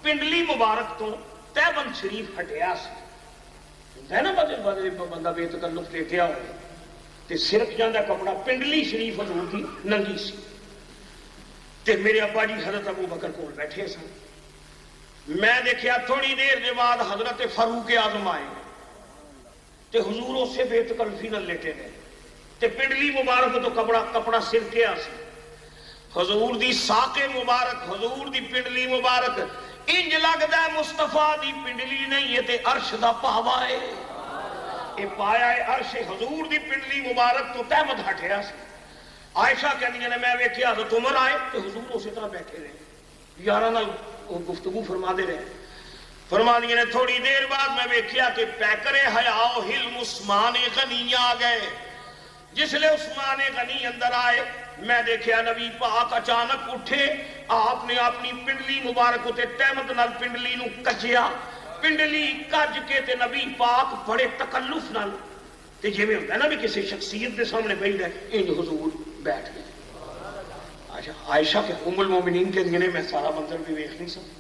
پنڈلی مبارک تو تہبند شریف ہٹیا سی۔ ہے نا بندہ بے تکلف لیٹیا ہوئے تے صرف جاندہ کپڑا پنڈلی شریف حضور دی ننگی سی تے میرے ابا جی حضرت ابو بکر کول بیٹھے سن۔ میں دیکھیا تھوڑی دیر دے بعد حضرت فاروق اعظم آئے تے حضور اس سے بے تکلفی نہ لیٹے گئے تے پنڈلی مبارک تو کپڑا سر کے آسی، حضور دی ساق مبارک، حضور دی پنڈلی مبارک انج لگدا ہے مصطفیٰ دی پنڈلی نہیں ہے تے عرش دا پاوا ہے۔ اے پایا ہے عرش حضور دی پنڈلی مبارک تو تہمت ہٹیا سی۔ عائشہ کہنی نے میں ویکھیا حضرت عمر آئے تے حضور اسی طرح بیٹھے رہے، یاراں نال گفتگو فرما دے رہے۔ فرما دی نے تھوڑی دیر بعد میں ویکھیا کہ پیکر حیا و حلم عثمان غنی آ گئے۔ جس لئے عثمان غنی اندر آئے میں دیکھیا نبی پاک اچانک اٹھے، آپ نے اپنی پنڈلی مبارک تے تہمت نال پنڈلی نو کجیا، پنڈلی کج کے تے نبی پاک بڑے تکلف نال تے جویں ہوندا نا بھی کسی شخصیت دے سامنے بیٹھا ہے انج حضور بیٹھ گئے. اچھا عائشہ کے ام المومنین کے دنے میں سارا منظر بھی ویکھ نہیں سکتا.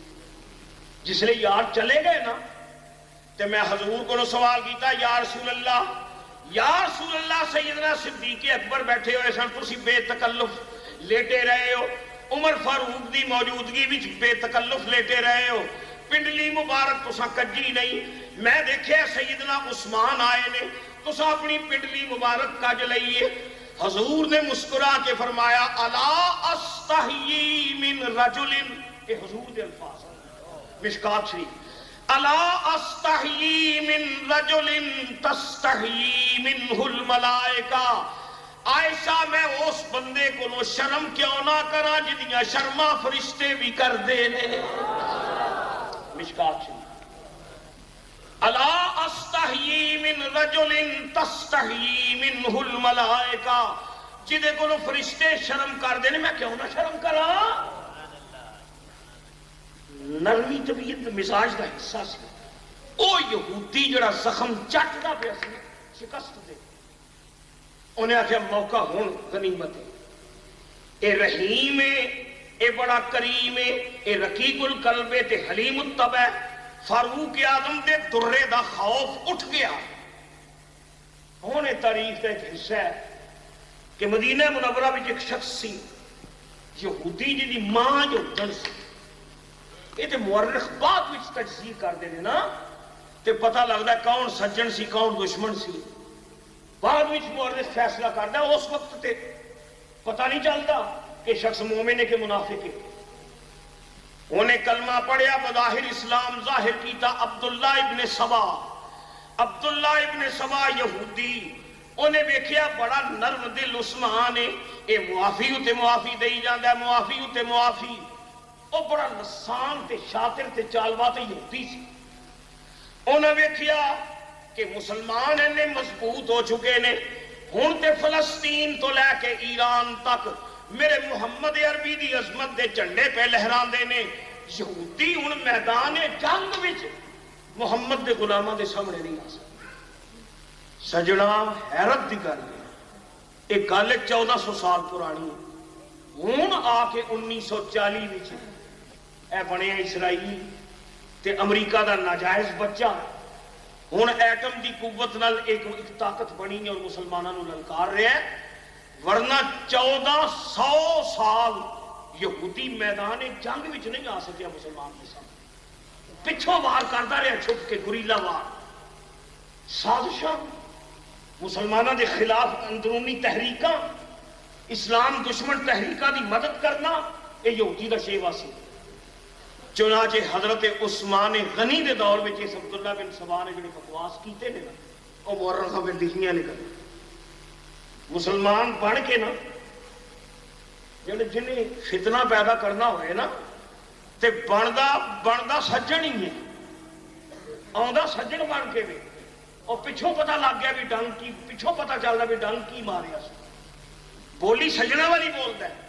جس لئے یار چلے گئے نا تے میں حضور کو سوال کیتا یا رسول اللہ سیدنا صدیق اکبر بیٹھے ہوئے سن تسی بے تکلف لیٹے رہے ہو, عمر فاروق دی موجودگی وچ بے تکلف لیٹے رہے ہو, پنڈلی مبارک تساں کجی نہیں. میں دیکھے سیدنا عثمان آئے نے تساں اپنی پنڈلی مبارک کج لئیے. حضور نے مسکرا کے فرمایا الا استحیی من رجل, یہ حضور دے الفاظ مشکات شریف, الا استحیی من رجل تستحیی منہ الملائکہ. عائشہ میں اس بندے کو شرم کیوں نہ کرا جنیاں شرما فرشتے بھی کر دے نے. مشکات شریف الا استحیی من رجل تستحیی منہ الملائکہ, جدے کو فرشتے شرم کر دے نے میں کیوں نہ شرم کرا. نرمی طبیعت مزاج دا حصہ سی. او یہودی جڑا زخم چٹدا پیا سی شکست دے, انہیں آخیا موقع ہون غنیمت ہے, اے رحیم ہے, اے بڑا کریم ہے, اے رقیق القلب ہے تے حلیم الطبع ہے. فاروق اعظم دے درے دا خوف اٹھ گیا. ہونے تاریخ کا ایک حصہ ہے کہ مدینہ منورہ میں ایک شخص سی یہودی جی دی ماں جو جن سی, یہ تے مورخ بعد وچ تجزیہ کر دے نا تے پتہ لگدا ہے کون سجن سی کون دشمن سی. بعد وچ مورخ فیصلہ کردا, اس وقت تے پتہ نہیں چلتا کہ شخص مومن ہے کہ منافق ہے. انہیں کلمہ پڑھیا, بظاہر اسلام ظاہر کیتا. عبداللہ ابن سبا یہودی, انہیں ویکھیا بڑا نرم دل عثمان ہے, اے معافی ہوتے معافی دئی جاندا ہے, معافی ہوتے معافی. او بڑا نسان تے شاطر تے چالوا تے یہودی سی. انہیں ویکھیا کہ مسلمان انہیں مضبوط ہو چکے نے, ہن تے فلسطین تو لے کے ایران تک میرے محمد عربی دی عظمت دے جھنڈے پہ لہران دے نے. یہودی ہن میدان جنگ وچ محمد دے غلاماں دے سامنے نہیں آ سکتے. سجنا حیرت دی گل ہے, ایک گل 1400 سال پرانی ہے. ہن آ کے 1940 وچ اے بنیا اسرائیل تے امریکہ دا ناجائز بچہ ہن ایٹم دی قوت نال ایک طاقت بنی ہے اور مسلمانوں للکار رہا ہے. ورنہ 1400 سال یہودی میدان جنگ وچ نہیں آ سکیا مسلمان کے سامنے. پچھوں وار کرتا رہا چھپ کے, گریلا وار, سازشاں مسلمانوں کے خلاف, اندرونی تحریکاں, اسلام دشمن تحریکاں دی مدد کرنا, یہ یہودی دا شیوا سی. چنانچہ حضرت عثمان غنی دے دور میں اس عبداللہ بن سبا نے جڑے بکواس کیتے نے نا, وہ مورخاں میں لکھیاں نے کر مسلمان بن کے نا جنہیں فتنہ پیدا کرنا ہوئے نا تے بندا سجن ہی ہے, آندا سجن بن کے بھی, اور پچھوں پتہ لگ گیا بھی ڈنگ کی, پچھوں پتہ چلتا بھی ڈنگ کی ماریا سی. بولی سجنا والی بولتا ہے.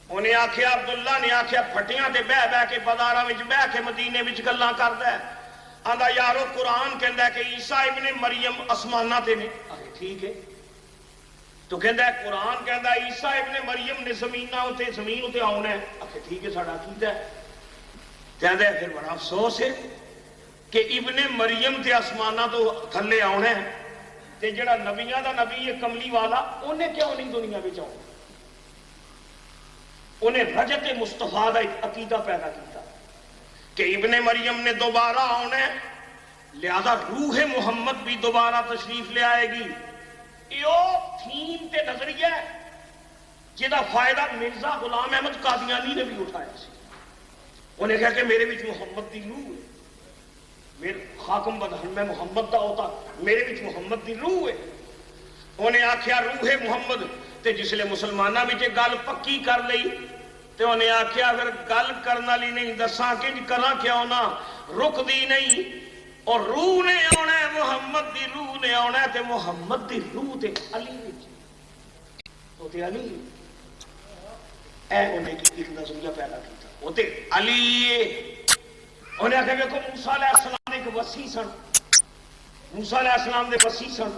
انہیں آخیا, عبداللہ نے آخیا پھٹیاں تے بہ بہ کے بازاراں وچ بہ کے مدینے وچ گلاں کردا ہے. آندا یارو قرآن کہندا ہے کہ عیسیٰ ابن مریم آسماناں تے نے. آخے ٹھیک ہے. تو کہندا ہے قرآن کہندا ہے عیسیٰ ابن مریم نے زمین تے آنا ہے. آخے ٹھیک ہے, ساڈا عقیدہ ہے. کہندا ہے پھر بڑا افسوس ہے کہ ابن مریم تے آسماناں تو تھلے آنا ہے, تے جڑا نبیاں دا نبی ہے کملی والا, انہیں کیوں نہیں دنیا وچ آنا. انہیں رجت مصطفیٰ دا ایک عقیدہ پیدا کیتا کہ ابن مریم نے دوبارہ آنا ہے, لہذا روح محمد بھی دوبارہ تشریف لے آئے گی. یہ تھیم تے نظریہ ہے جہاں فائدہ مرزا غلام احمد قادیانی نے بھی اٹھایا سی. انہیں کہا کہ میرے وچ محمد دی روح ہے, میرے خاکم بدہن میں محمد دا ہوتا, میرے وچ محمد دی روح ہے. انہیں آخیا روح محمد, تے جس لئے مسلمانہ بھی گل پکی کر لئی تے انہیں آخیا اگر گل کرنا لی نہیں دساں کہ کرا کیا ہونا, رک دی نہیں, اور روح نے آنا ہے, محمد دی روح نے آنا ہے, تے محمد دی روح تے علی تو تے علی اے انہیں ایک نظریہ پیدا کیتا, وہ تے علی. انہیں آخیا کہ موسیٰ علیہ السلام ایک وسیع سن, موسیٰ علیہ السلام دے وسیع سن,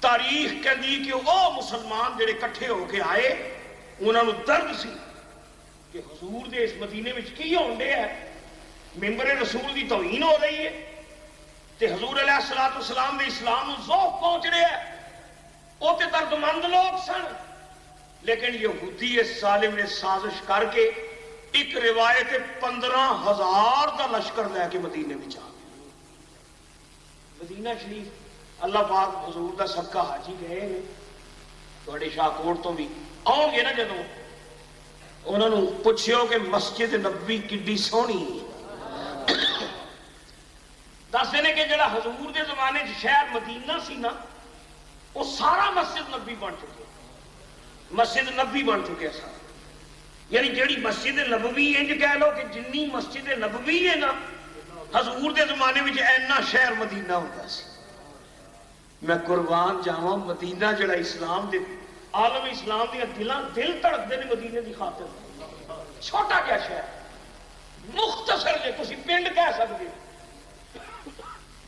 تاریخ کہندی کہ وہ مسلمان جڑے کٹھے ہو کے آئے انہوں نے درد سی کہ حضور دے اس مدینے میں کی ہون ڈے ہے، ممبر رسول دی توہین ہو رہی ہے تے حضور علیہ الصلوۃ والسلام دے اسلام نو ذوق پہنچ رہا ہے. وہ تے دردمند لوگ سن، لیکن یہودی اس ظالم نے سازش کر کے ایک روایت 15,000 دا لشکر لے کے مدینے میں آ گئے. مدینہ شریف اللہ پاک حضور دا صدقہ حاجی گئے نے، تھوڑے شاہکوٹ تو بھی آؤ گے نا، جدوں انہوں نے پوچھو کہ مسجد نبوی کڈی سونی دستے نے کہ جڑا حضور دے زمانے شہر مدینہ سی نا وہ سارا مسجد نبوی بن چکے، مسجد نبوی بن چکے سارا. یعنی جیڑی مسجد نبوی انج کہہ لو کہ جنی مسجد نبوی ہے نا حضور دے زمانے میں اینا شہر مدینہ ہوتا سی. میں قربان جاواں مدینہ جڑا اسلام دے عالم اسلام دیا دل تڑکتے ہیں مدینے کی خاطر. چھوٹا کیا شہر، مختصر جے تسی پنڈ کہہ سکتے،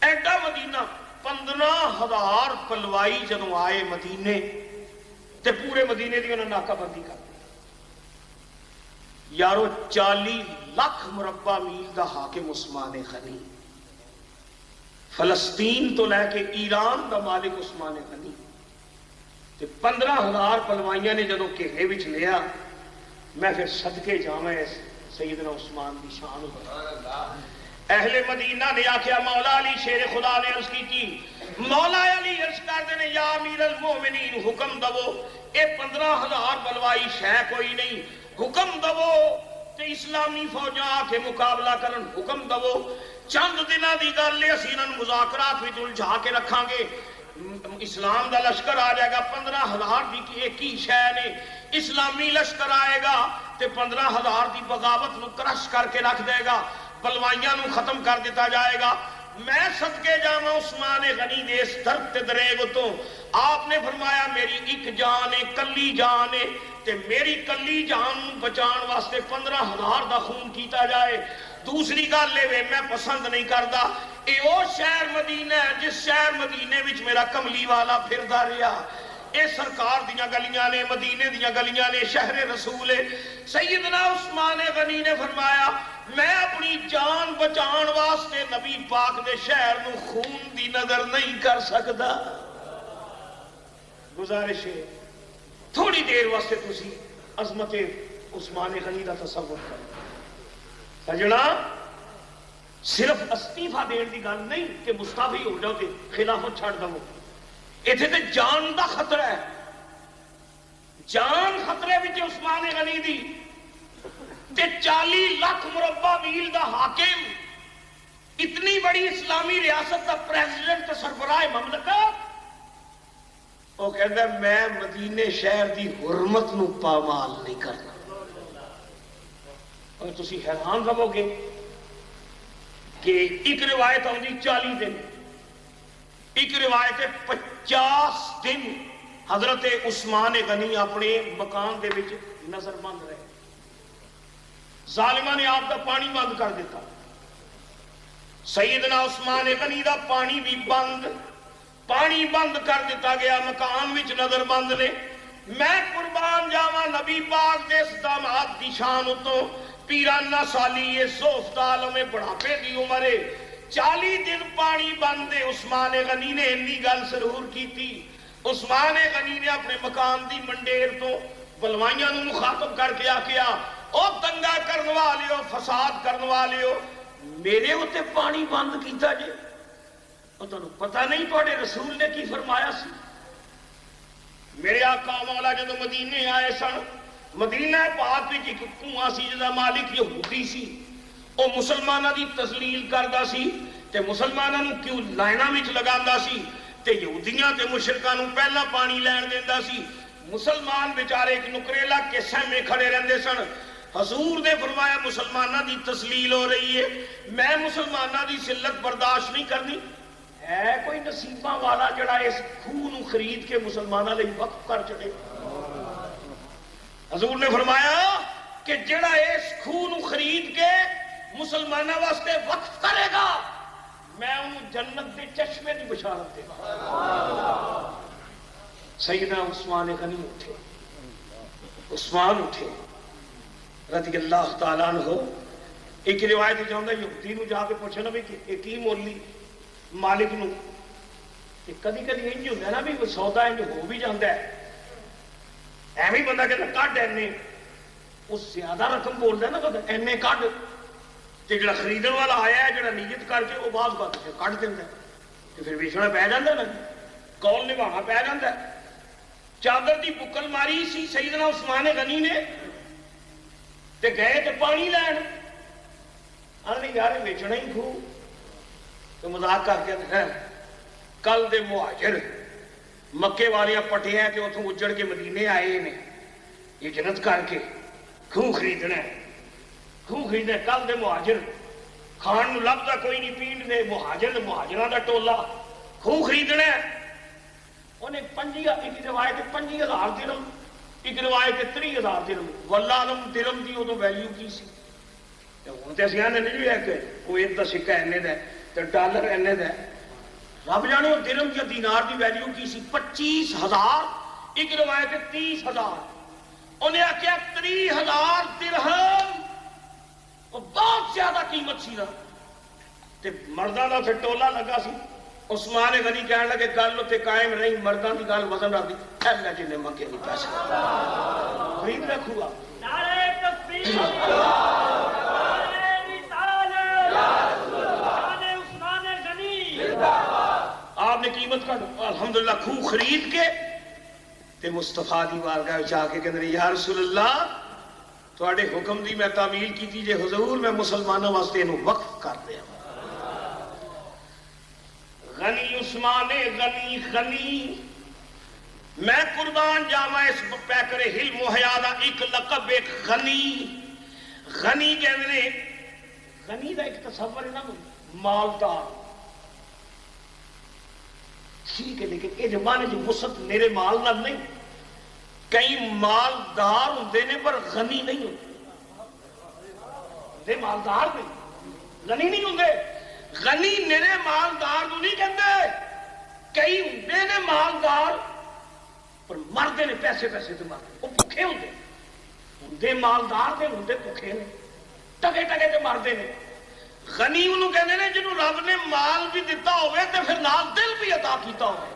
ایڈا مدینہ. 15,000 پلوائی جدوں آئے مدینے تے پورے مدینے دی انہوں نے ناکہ بندی کر دی. یارو 40 لاکھ مربع میل دا حاکم عثمان غنی، فلسطین تو لے کے ایران دا مالک عثمان غنی، 15,000 پلوائیاں نے جدوں گھیرے وچ لیا. میں پھر صدقے جاواں سیدنا عثمان دی شان. اہل مدینہ نے آخیا مولا علی شیر خدا نے عرض کی تھی، مولا علی عرض کرتے ہیں یا امیر المومنین حکم دو، اے 15,000 پلوائی شے کوئی نہیں، حکم دو تے اسلامی فوجاں آ کے مقابلہ کرن، حکم دو. چند دنوں دی گل ہے، اسی انہاں مذاکرات وچ الجھا کے رکھاں گے، اسلام دا لشکر آ جائے گا. 15,000 دی ایک ہی شے نے، اسلامی لشکر آئے گا تے 15,000 دی بغاوت نو کرش کر کے رکھ دے گا، بلوائیاں نو ختم کر دیتا جائے گا. میں صدقے جاواں عثمان غنی دے اس درد تے دریغ تو آپ نے فرمایا میری ایک جان ہے، کلی جان ہے، تے میری کلی جان نو بچان واسطے 15,000 دا خون کیتا جائے. دوسری گل یہ میں پسند نہیں کرتا اے او شہر مدینہ ہے جس شہر مدینے وچ میرا کملی والا پھردا رہیا. اے سرکار دیاں گلیاں نے، مدینے دیاں گلیاں نے، شہر رسول ہے. سیدنا عثمان غنی نے فرمایا میں اپنی جان بچان واسطے نبی پاک دے شہر نو خون دی نظر نہیں کر سکتا. گزارش ہے تھوڑی دیر واسطے تسی عظمت عثمان غنی دا تصور کرو. سجنا صرف استعفا دین دی گل نہیں کہ مستعفی ہو جاؤ تے خلافت چھڑ دو، ایتھے تے جان دا خطرہ ہے. جان خطرے وچ عثمان غنی دی تے 40 لاکھ مربع میل دا حاکم، اتنی بڑی اسلامی ریاست دا پریزیڈنٹ تے سربراہ مملکت، وہ کہندا میں مدینے شہر دی حرمت نو پامال نہیں کرنا. اور تسی حیران رہو گے کہ ایک روایت آؤں 40 دن، ایک روایت 50 دن حضرت عثمان غنی اپنے مکان دے وچ نظر بند رہے. ظالمہ نے آپ دا پانی بند کر دیتا، سیدنا عثمان غنی دا پانی بھی بند، پانی بند کر دیتا گیا، مکان وچ نظر بند نے. میں قربان جاواں نبی پاک دے اس داماد دی شان اتوں، پیرانہ سالی یہ صوف عالم بڑھاپے دی عمر ہے، 40 دن پانی بند ہے. عثمان غنی نے انی گل ضرور کی تھی. عثمان غنی نے اپنے مکان دی منڈیر تو بلوائیاں نو مخاطب کر کے آکیا او دنگا کرن والیو، فساد کرن والیو، میرے ہوتے پانی بند کیتا جے. اور تانوں پتہ نہیں تواڈے رسول نے کی فرمایا سی. میرے آقا مولا جدوں مدینے آئے سن، مدینہ پاک وچ ایک کنواں سی جدا مالک یہودی سی، او مسلماناں دی تذلیل کردا سی تے مسلماناں نوں کیوں لائناں وچ لگاندا سی تے یہودیاں تے مشرکاں نوں پہلا پانی لین دیندا سی. مسلمان بیچارے ایک نکریلا کے سہمے کھڑے رہندے سن. حضور نے فرمایا مسلماناں دی تذلیل ہو رہی ہے، میں مسلماناں دی ذلت برداشت نہیں کرنی. ہے کوئی نصیباں والا جڑا اس خون نوں خرید کے مسلماناں لئی وقف کر چڑے؟ حضور نے فرمایا کہ جڑا اس خون خرید کے مسلمانوں واسطے وقف کرے گا میں انہوں جنت کے چشمے کی بشارت دے گا. سیدنا عثمان غنی اٹھے، عثمان اٹھے رضی اللہ تعالیٰ عنہ۔ ایک روایت چاہتا یہودی نو جا کے پوچھنا بھی کہ کی مولی مالک نو، کدی کدی انج ہوتا ہے نا بھی سودا انج ہو بھی جاتا ہے، ایویں بندہ کہتا کڈ اینے، وہ زیادہ رقم بولتا ہے نا کہتا اینے کڈ، تے جڑا خریدن والا آیا ہے جڑا نیت کر کے وہ بعض بات کڈ دیندا ہے تے پھر ویچنا پی جاتا نا، کول نبھانا پی جاتا ہے۔ چادر دی بکل ماری سی سیدنا عثمان غنی نے تے گئے تے پانی لین، آنے یار ویچنا ہی کھو، تو مذاق کر کے ہے کل دے مہاجر مکے والیاں پٹیاں تے اتوں اجڑ کے مدینے آئے نے ہجرت کر کے کھو خریدنا ہے، کھو خریدنا ہے۔ کل دے مہاجر کھان نو لبدا کوئی نہیں، پین دے مہاجر مہاجراں دا ٹولا کھو خریدنا ہے۔ انہیں ایک روایت 50,000 درہم، ایک روایت 30,000 درہم، واللہ علم درہم دی ادو ویلیو کی سی، ہوں تو اصل آنے نہیں ہے کہ کویت کا سکہ اینے دا تو ڈالر اینے دا، رب جانے وہ درہم یا دینار دی ویلیو کی سی 25,000، ایک روایت 30,000۔ انہیں آخیا 30,000 درہم وہ بہت زیادہ قیمت سی نا، تے مرداں دا پھر ٹولا لگا سی۔ عثمان غنی کہنے لگے گل تے قائم رہی، مرداں دی گل وزن رکھ دی، اے میں جنہیں منگے نہیں پیسے خرید رکھوں گا۔ نعرہ تکبیر، آپ نے قیمت کا الحمدللہ کھو خرید کے تے مصطفیٰ دی بارگاہ جا کے کہندے یا رسول اللہ تواڈے حکم دی میں تعمیل کیتی جے حضور میں مسلمانوں واسطے اینو وقف کر دیا۔ غنی عثمان غنی غنی میں قربان جاواں اس پیکرے حلم و حیا دا ایک لقب ایک غنی، غنی کہندے نے غنی دا ایک تصور ہے نا مالدار، ٹھیک ہے، لیکن یہ زمانے جو وسعت میرے مال نہ نہیں، کئی مالدار ہوندے نے پر غنی نہیں ہوندے، مالدار نہیں غنی نہیں ہوندے، غنی میرے مالدار تو نہیں کہندے، کئی ہوندے نے مالدار پر مردے نے پیسے پیسے تو مردے، وہ بھوکے ہوندے، ہوندے مالدار تے ہوندے بھوکے نے، ٹکے ٹکے تے مردے نے۔ غنی انہوں کہنے نے جنہوں رب نے مال بھی دیتا ہوئے تے پھر نال دل بھی عطا کیتا ہوئے،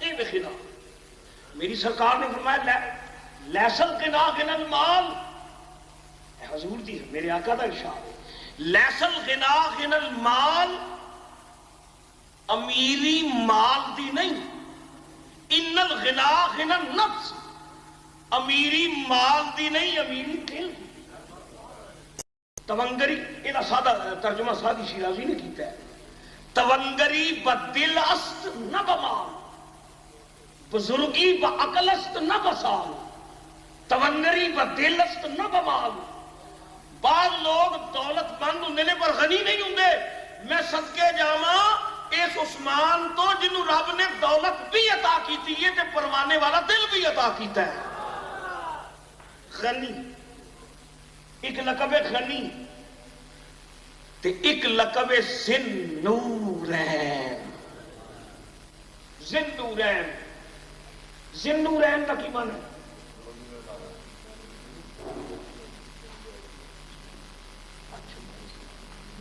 یہ بخیرہ میری سرکار نے فرمایا لیسل غنا غنا المال، حضور دی میرے آقا دا ارشاد ہے، لیسل غنا غنا المال، امیری مال دی نہیں، ان الغنا غنا النفس، امیری مال دی نہیں امیری دل دی۔ تونگری یہ سادہ ترجمہ سادی شیرازی نے کیتا ہے، تونگری بدل است نہ بمال، بزرگی بعقل است نہ بسال، تونگری بدل است نہ بمال۔ بعض لوگ دولت مند ہوندے نے پر غنی نہیں ہوندے، میں صدقے جاواں اس عثمان تو جنہوں رب نے دولت بھی عطا کیتی ہے تے پروانے والا دل بھی عطا کیتا ہے۔ غنی ایک لقب غنی تے ایک لقب ذنورین، ذنورین، ذنورین کا کی معنی ہے؟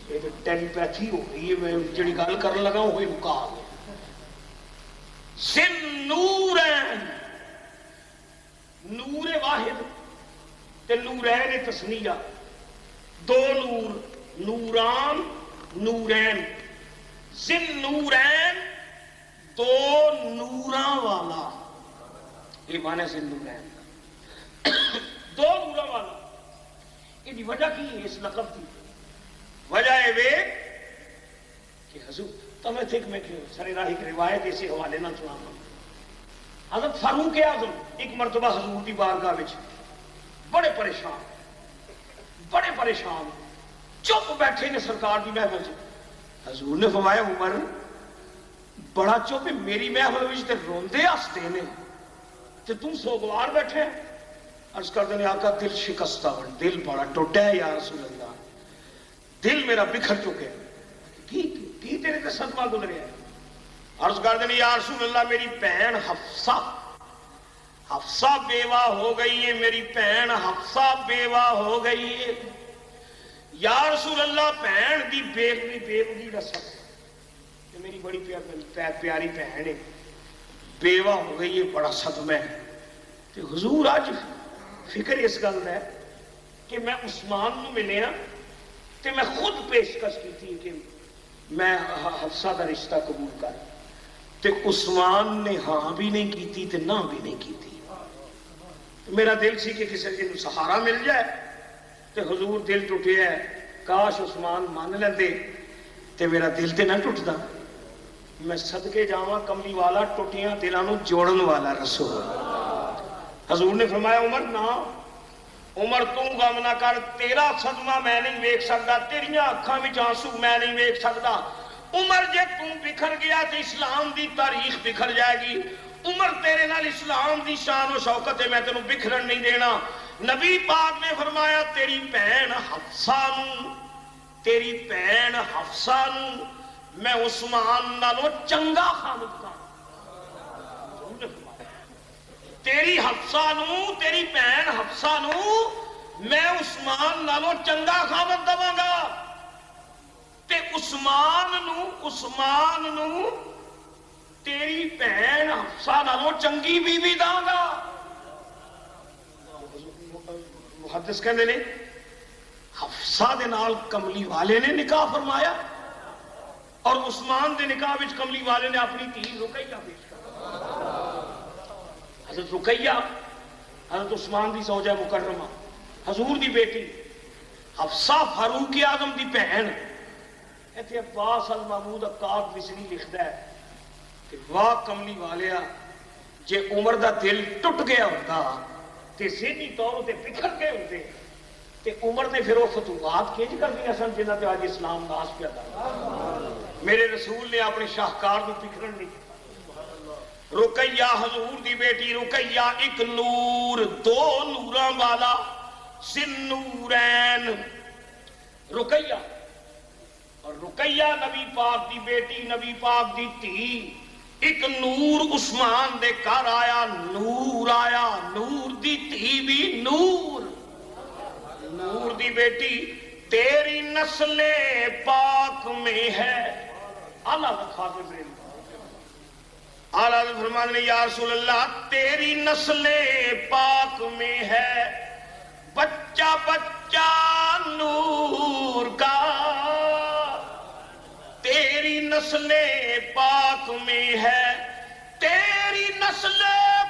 یہ تو ٹیلی پیتھی ہو گئی ہے، میں جڑی گل کرنے لگا ہوں وہی رکا گیا۔ ذنورین، نور واحد تے نورین تسنیہ، دو نور، نوران نورین، ذنورین دو نوراں والا، یہ معنی ذنورین دو نوراں والا۔ یہ وجہ کی ہے اس لقب کی؟ وجہ ہے کہ حضور تمہیں تھک میں کہ سر راہ ایک روایت اسی حوالے نہ سنا، حضرت فاروق اعظم ایک مرتبہ حضور دی بارگاہ وچ بڑے پریشان، بڑے پریشان چپ بیٹھے نے سرکار دی محفل سے۔ حضور نے فرمایا عمر بڑا چپ، میری محفل وچ تے روندے ہستے نے تے تم سوگوار بیٹھے۔ عرض کرتے ہیں آقا دل شکستہ ہو، دل بڑا ٹوٹا ہے یا رسول اللہ، دل میرا بکھر چکے، کی تیرے تے صدمہ گزرے ہے؟ عرض کر دیں یا رسول اللہ میری بہن حفصہ بیوہ ہو گئی ہے، میری بہن حفصہ بیوہ ہو گئی ہے۔ یا رسول اللہ بہن دی بیوگی رسم کہ میری بڑی پیاری بہن ہے بیوہ ہو گئی ہے، بڑا صدمہ ہے۔ تو حضور آج فکر اس گل ہے کہ میں عثمان نو ملیا تو میں خود پیشکش کی تھی کہ میں حفصہ کا رشتہ قبول کر، تو عثمان نے ہاں بھی نہیں کی تھی تو نہ بھی نہیں کی تھی۔ میرا دل سی کہ کسی کو سہارا مل جائے، تو حضور دل ٹوٹیا ہے، کاش عثمان مان لیندے تو میرا دل تے نہ ٹوٹدا۔ میں صدقے جاواں کملی والا ٹوٹیاں دلاں نوں جوڑن والا رسول۔ حضور نے فرمایا عمر نہ، عمر تو غم نہ کر، تیرا صدمہ میں نہیں ویکھ سکدا، تیریاں اکھاں وچ آنسو میں نہیں ویکھ سکدا۔ عمر جے تم بکھر گیا تو اسلام دی تاریخ بکھر جائے گی۔ عمر تیرے نال اسلام دی شان و شوکت ہے، میں تینوں بکھرن نہیں دینا۔ نبی پاک نے فرمایا تیری بہن حفصہ نوں میں عثمان نالوں چنگا خامد کا، تیری بہن حفصہ نوں میں عثمان نالوں چنگا خامد دواں گا، تے عثمان نوں تیری بہن حفصہ نالوں چنگی بیوی داں گا۔ محدث کہندے نے حفصہ دے نال کملی والے نے نکاح فرمایا، اور عثمان دے نکاح وچ کملی والے نے اپنی دھی رقیہ پیش کر۔ حضرت رقیہ حضرت عثمان دی زوجہ مکرمہ، حضور دی بیٹی، حفصہ فاروق اعظم دی بہن۔ ایتھے عباس المحمود عقاد مصری لکھدا ہے کہ واہ کملی والیا جے عمر دا دل ٹوٹ گیا ہوتا تے ذہنی طور تے بکھر گئے ہوتے تے عمر نے پھر وہ فتوحات کیج کر دیا سن جنہاں تے آج اسلام ناس پیا تھا۔ میرے رسول نے اپنے شاہکار کو بکھرن نہیں کیتا۔ رقیہ حضور دی بیٹی رقیہ ایک نور دو نوراں والا ذی-النورین رقیہ، اور رقیہ نبی پاک دی بیٹی نبی پاک دی تھی۔ ایک نور عثمان دے گھر آیا، نور دی تھی بھی نور دی بیٹی تیری نسل پاک میں ہے۔ اعلیٰ خاتم اعلیٰ فرماتے ہیں یا رسول اللہ تیری نسل پاک میں ہے بچہ بچہ نور کا، تیری نسل پاک میں ہے، تیری نسل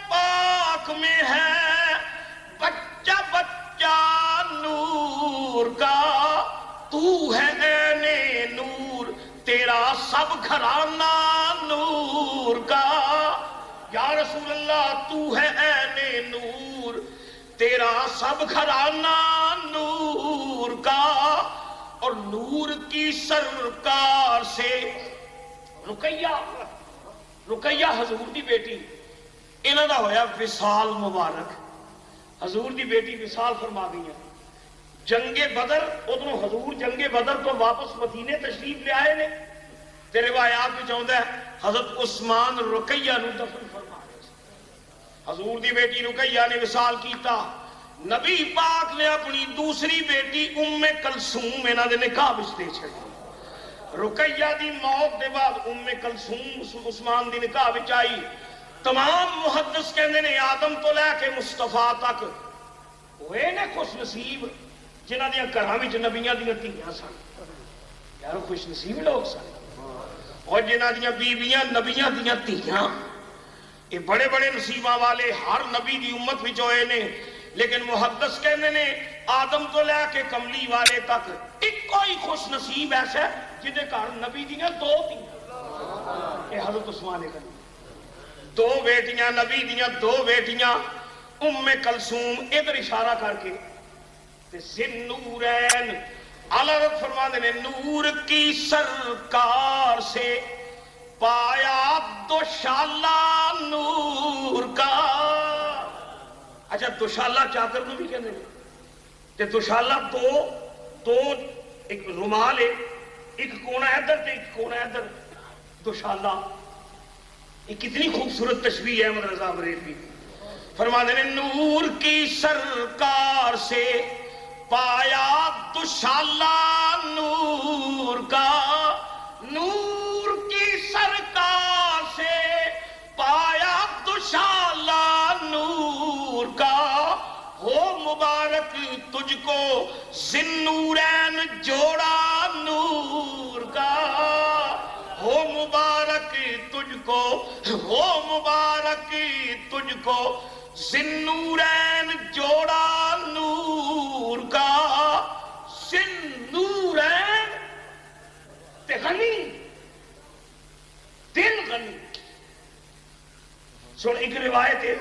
پاک میں ہے بچہ بچہ نور کا، تو ہے عین نور تیرا سب گھرانہ نور کا۔ یا رسول اللہ تو ہے عین نور تیرا سب گھرانہ نور کا، اور نور کی سرکار سے رقیہ حضور دی بیٹی، انہاں دا ہویا وصال مبارک، حضور دی بیٹی وصال فرما گئی ہیں۔ جنگ بدر ادھروں حضور جنگ بدر تو واپس مدینے تشریف لے آئے نے، تے روایات وچ آوندا ہے حضرت عثمان رقیہ نو دفن فرما رہے سن۔ حضور دی بیٹی رقیہ نے وصال کیتا، نبی پاک نے اپنی دوسری بیٹی ام کلثوم انہاں دے نکاح وچ دے چھڈی۔ رقیہ دی موت دے بعد ام کلثوم عثمان دی نکاح وچ آئی۔ تمام محدث کہندے نے آدم تو لے کے مصطفیٰ تک ہوئے نے خوش نصیب جنہاں دیاں گھراں وچ نبیاں دیاں دھیاں سن، یار خوش نصیب لوگ سن، اور جنہاں دیاں بیویاں نبیاں دیاں دھیاں، یہ بڑے بڑے نصیباں والے ہر نبی دی امت وچ ہوئے نے۔ لیکن محدث کہندے نے آدم تو لے کے کملی والے تک ایک کوئی خوش نصیب ایسا ہے جہدے گھر نبی دیاں دو دھیاں، یہ حضرت عثمان غنی، دو بیٹیاں نبی دیاں دو بیٹیاں ام کلثوم، ادھر اشارہ کر کے ذی-النورین اعلیٰ فرماتے ہیں نور کی سرکار سے پایا دوشالہ نور کا۔ اچھا دوشالہ چادر نو بھی کہنے ہیں، تے دوشالہ دو ایک رومال ہے، ایک کونا ادھر تے ایک کونا ادھر، دوشالہ یہ کتنی خوبصورت تشبیہ ہے مدرسہ بریلوی کی. فرماتے ہیں نور کی سرکار سے پایا دشالہ نور کا، نور کی سرکار سے پایا دشالہ نور کا، ہو مبارک تجھ کو ذی-النورین جوڑا نور کا، ہو مبارک تجھ کو، ہو مبارک تجھ کو ذی-النورین جوڑا نور کا. ذی-النورین تے غنی، دل غنی. سن ایک روایت ہے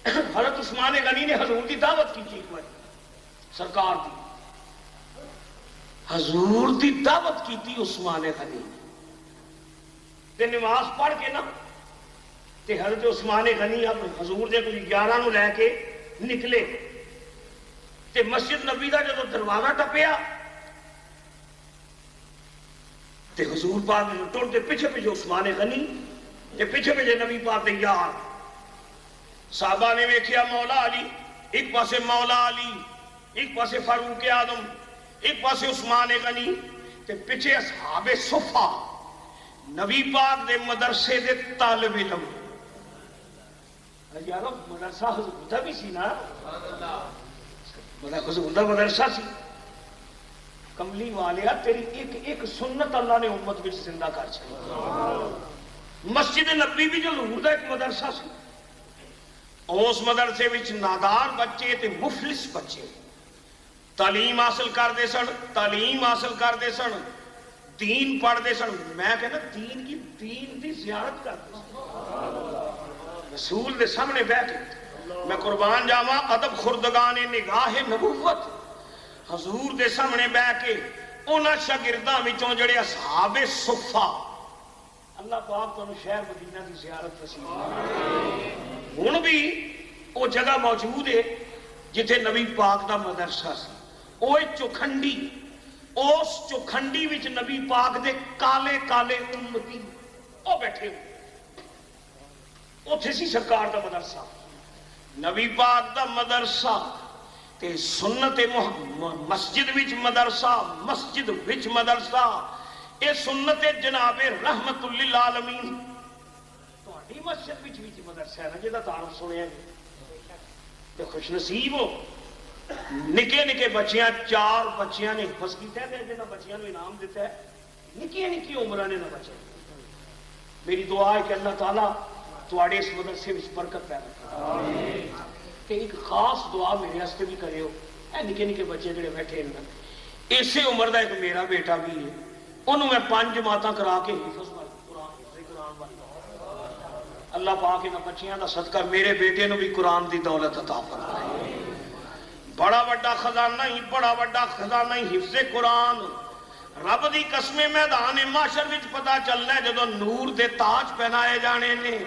حضرت عثمان غنی نے حضور دی دعوت کی تھی ایک بار، سرکار دی حضور دی دعوت کی تھی عثمان غنی تے نماز پڑھ کے نا تے حضرت عثمان غنی اب حضور دے کوئی 11 نو لے کے نکلے تے مسجد نبی دا جدو دروازہ ٹپیا تے حضور پاک نے ٹر دے پیچھے پیچھے عثمان غنی تے پیچھے پیچھے نبی پاک دے یار. صحابہ نے ویکھیا مولا علی، ایک پاسے مولا علی، ایک پاسے فاروق اعظم، ایک پاسے عثمان غنی تے پیچھے اصحاب صفا نبی پاک دے مدرسے دے طالب علم. یارو مدرسہ حضور دا بھی سی نا، حضور دا مدرسہ سی. کملی والیا تیری ایک ایک سنت اللہ نے امت وچ زندہ کر چھڑی. مسجد نبی بھی جو حضور دا ایک مدرسہ سی، اس مدرسے وچ نادار بچے تے مفلس بچے تعلیم حاصل کرتے سن، تعلیم حاصل کرتے سن، دین پڑھتے سن. میں کہنا دین دی زیارت کرتے سن رسول دے سامنے بیٹھ کے. میں قربان جاواں ادب خردگان نگاہ نبوت حضور دے سامنے بیٹھ کے انہاں شاگرداں وچوں جڑے اصحاب صفا، اللہ پاک تانوں شہر مدینہ دی زیارت نصیب فرمائے. ہن بھی وہ جگہ موجود ہے جتھے نبی پاک دا مدرسہ سی. وہ چوکھنڈی، اس چوکھنڈی وچ نبی پاک دے کالے کالے امتی وہ بیٹھے ہوئے. اتھے سی سرکار دا مدرسہ، نبی پاک دا مدرسہ تے سنت مسجد وچ مدرسہ، مسجد وچ مدرسہ. اے سنت جناب رحمت للعالمین. تہاڈی مسجد وچ بھی مدرسہ ہے نا جہاں تعارف سنیا تے خوش نصیب ہو. نکے نکے بچیاں، 4 بچیاں نے حفظ کیتا ہے جنہاں بچیاں نو انعام دیتا ہے. نکی نکی عمرہ نے نہ بچے. میری دعا ہے کہ اللہ تعالیٰ تواڈے اس مدرسے وچ برکت پیدا کرے. تے ایک خاص دعا میرے واسطے بھی کریو. اے نکے نکے بچے جڑے بیٹھے ہیں اسی عمر دا ایک میرا بیٹا بھی ہے، انہوں میں 5 جماعتاں کرا کے حفظ قرآن بن. اللہ پاک انہاں بچیاں دا صدقہ میرے بیٹے نو بھی قرآن دی دولت عطا فرمائے. بڑا بڑا خزانہ ہی، بڑا بڑا خزانہ ہی حفظ قرآن. رب دی قسم میدان معاشر وچ پتہ چلنا ہے جدوں نور دے تاج پہنائے جانے نے،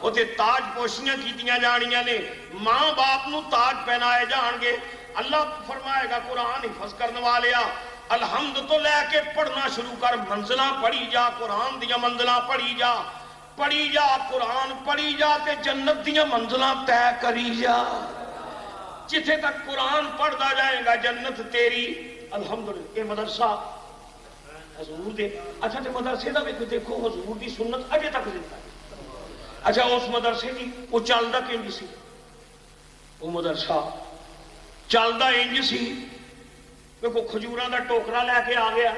اوتے تاج پوشیاں کیتیاں جانیاں نے، ماں باپ نو تاج پہنائے جان گے. اللہ فرمائے گا قرآن حفظ کرنے والیا الحمد تو لے کے پڑھنا شروع کر، منزلاں پڑھی جا، قرآن دیاں منزلاں پڑھی جا، پڑھی جا قرآن پڑھی جا تے جنت دیاں منزلاں طے کری جا. جتھے تک قرآن پڑھدا جائے گا جنت تیری. الحمدللہ یہ مدرسہ حضور دے. اچھا تے مدرسے دا بھی دیکھو حضور دی سنت اجے تک زندہ ہے. اچھا اس مدرسے دی وہ چلدا کنج سی؟ وہ مدرسہ چلدا انج سی کوئی کھجوراں دا ٹوکرا لے کے آ گیا،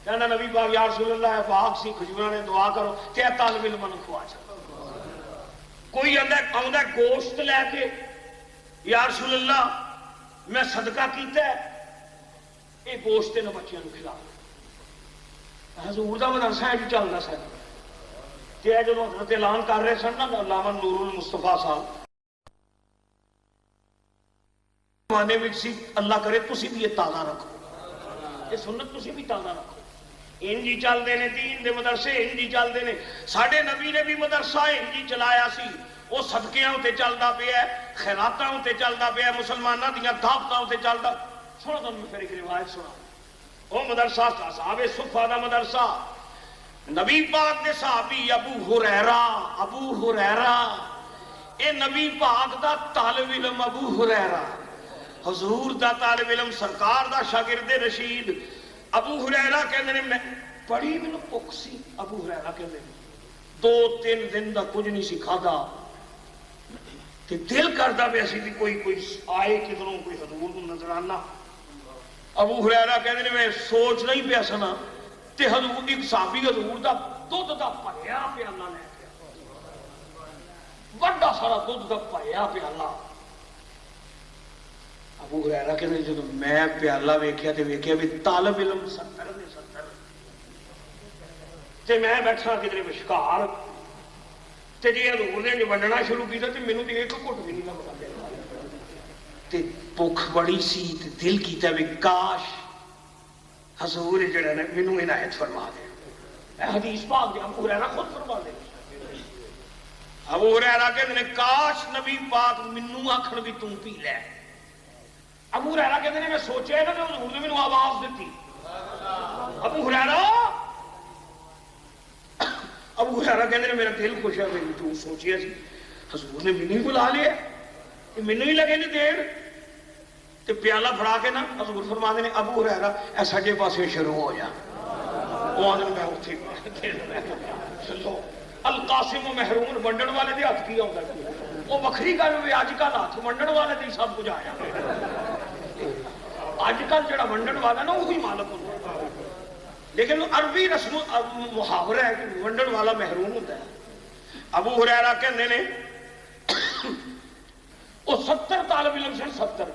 کہنا نبی پاک یا رسول اللہ پاک سی کھجوراں نے دعا کرو تے طالب علم نوں کھوا چھڈ. کوئی آندا گوشت لے کے یا رسول اللہ میں صدقہ کیتا ہے یہ گوشت نہ بچیاں نوں کھلا. حضور دا مدرسہ ہے چلدا سا. تے جدوں حضرت اعلان کر رہے سن نا علامہ نور المصطفیٰ صاحب زمانے میں سی، اللہ کرے تسی بھی یہ تازہ رکھو، یہ سنت تسی بھی تازہ رکھو. انجی چلتے ہیں دین دے مدرسے، انجی چلتے ہیں. ساڈے نبی نے بھی مدرسہ انجی چلایا سی. وہ صدقیاں تے چلتا پیا ہے، خیراتاں تے چلتا پیا ہے، مسلمانوں دیاں دعوتاں تے چلتا. سنو تمہیں پھر ایک روایت سنا. وہ مدرسہ اصحاب صفا دا مدرسہ نبی پاک دے صحابی ابو ہریرہ اے نبی پاک دا طالب علم ابو ہریرہ، حضور دا طالب علم، سرکار دا شاگرد رشید ابو ہریرہ کہندے نے میں بڑی مینوں بھوک سی، ابو ہریرہ کہندے نے 2-3 دن دا کچھ نہیں سی کھادا تے دل کردا پیا سی کوئی آئے کدھروں کوئی حضور نوں نظر آنا۔ ابو ہریرہ کہندے نے میں سوچ نہیں پیا سنا تے حضور ایک صحابی حضور دا دودھ دا بھریا پیالہ لے کے بڑا سارا دودھ دا بھریا پیالہ۔ ابو ہریرہ کہندے جدو میں پیالہ ویکھیا تے ویکھیا بھی طالب علم 70 دے 70 تے میں بیٹھا کدھر وشکار تے جی حضور نے ونڈنا شروع کیتا تے مینوں تے ایک گھٹ بھی نہیں لگدا تے بھوک بڑی سی تے دل کیتا بھی کاش حضور جڑا نا مینوں عنایت فرما دے۔ اے حدیث پاک دے ابو ہریرہ خود فرما دے، ابو ہریرہ کہندے نے کاش نبی پاک مینوں آکھن بھی توں پی لے۔ ابو ہریرہ کہندے نے میں سوچیا نا تے حضور نے مینوں آواز دتی، ابو ہریرہ کہندے نے میرا دل خوش ہے، میں تو سوچیا سی حضور نے مینوں ہی بلا لیا، مینوں ہی لگے نہیں دین تے پیالہ پھڑا کے نا حضور فرماندے نے ابو ہریرہ اے سجے پاسے شروع ہو جا۔ وہ آدھے میں اتھے چلو القاسم و محروم ونڈن والے دے ہاتھ کی آتا ہے، وہ وکھری گل ہوئی اج کل ہاتھ ونڈن والے دے سب کچھ آیا، اج کل جڑا ونڈن والا نا وہی مالک ہوتا ہے، لیکن عربی رسم محاورہ ہے کہ ونڈن والا محروم ہوتا ہے۔ ابو ہریرہ کہندے نے وہ 70 طالب علم سن، 70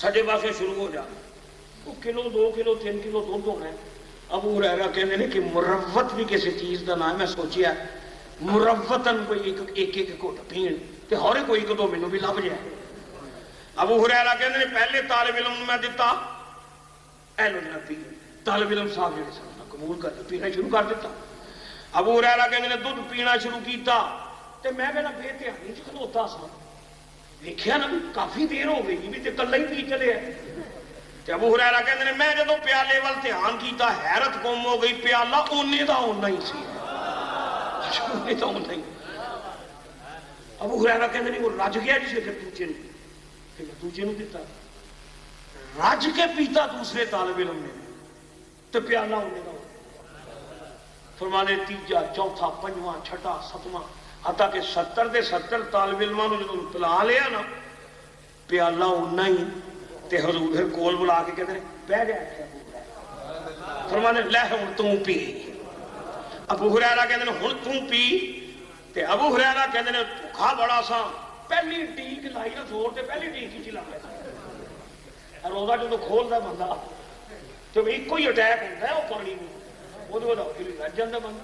سجے پاسے شروع ہو جا، وہ کلو 2 کلو 3 کلو دودھ ہونا ہے۔ ابو ہریرہ کہندے نے کہ مروت بھی کسی چیز کا نام ہے، سوچیا مروتن کوئی ایک گھٹ پین تے ہورے کوئی 1-2 مینوں بھی لب جائے۔ ابو ہریرہ کہندے نے پہلے طالب علم میں دتا اے لو جناب پی، طالب علم صاحب جڑے سن قبول کر پینا شروع کر دیتا۔ ابو ہریرہ کہندے نے دودھ پینا شروع کیتا تے میں کہنا بے دھیانی چ کھلوتا سا، دیکھیا نا کافی دیر ہو گئی بھی تے کلا ہی پی چلے ہے۔ ابو ہریرہ کہندے نے میں جدوں پیالے وال دھیان کیتا حیرت گم ہو گئی، پیالہ اونے دا اونا ہی سی، اونے دا اونا ہی۔ ابو ہریرہ کہندے نے وہ رج گیا جسے پھر دوجے نوں دتا، رج کے پیتا دوسرے طالب علم نے تو پیالہ اونے دا اونا۔ فرمانے تیجا چوتھا پنجواں چھٹا ستواں حتیٰ کہ 70 دے 70 طالب علماں نوں جدوں پلا لیا نا پیالہ اونا ہی تے حضور پھر کول بلا کے کہتے ہیں بہ جا، فرمانے لے ہن توں پی۔ ابو ہریرہ کہتے ہیں ہن توں پی تے ابو ہریرہ کہتے ہیں بھوکا بڑا سا، پہلی ٹیک لائی نا زور تے پہلی ٹیک ہی چلا گیا، روزہ جدوں کھولدا بندہ تے ایک ہی اٹیک ہوندا ہے وہ پانی میں، وہ رج جاندا بندہ۔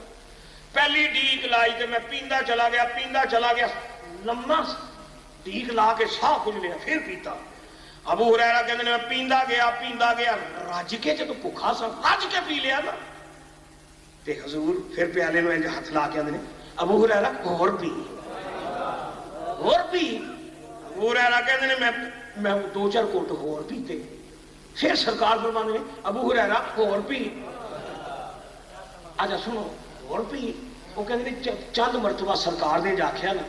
پہلی ٹیک لائی تے میں پیندا چلا گیا لمما ٹیک لا کے ساہ کچھ لیا پھر پیتا۔ ابو ہریرہ کہتے ہیں میں پیندا گیا رج کے جدوں بھوکا سا رج کے پی لیا نا تے حضور پھر پیالے نوں ہاتھ لا کے آندے ابو ہریرہ اور پی۔ ابو ہریرہ کہتے ہیں میں 2-4 گھٹ ہور پیتے، پھر سرکار فرماندے نے ابو ہریرہ اور پی، آجا سنو اور پی۔ وہ کہتے ہیں چند مرتبہ سرکار نے آکھیا نا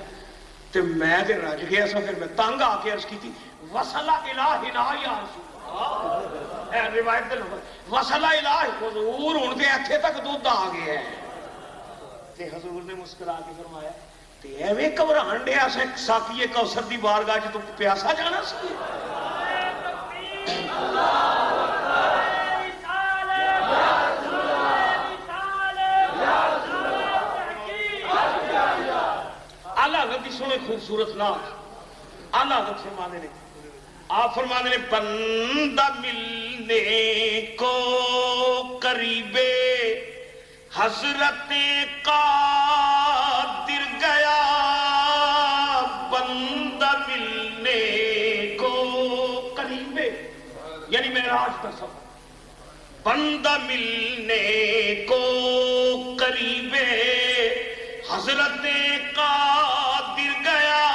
تے میں تے رج گیا سا، پھر میں تنگ آ کے عرض کی وصلہ الہنا یا رسول اللہ، اے روایت دے لفظ وصلہ الہ حضور ہن تے ایتھے تک دودھ آ گیا ہے تے حضور نے مسکرا کے فرمایا تے ایویں گھبران ڈیا سا ساقی کوثر دی بارگاہ چ تو پیاسا جانا سی۔ اعلیٰ حضرت سونے خوبصورت نام اعلیٰ حضرت فرمانے نے، آپ فرمانے نے بندہ ملنے کو قریبے حضرت قادر گیا، بندہ ملنے کو قریبے یعنی معراج کا سفر، بندہ ملنے کو قریبے حضرت قادر گیا،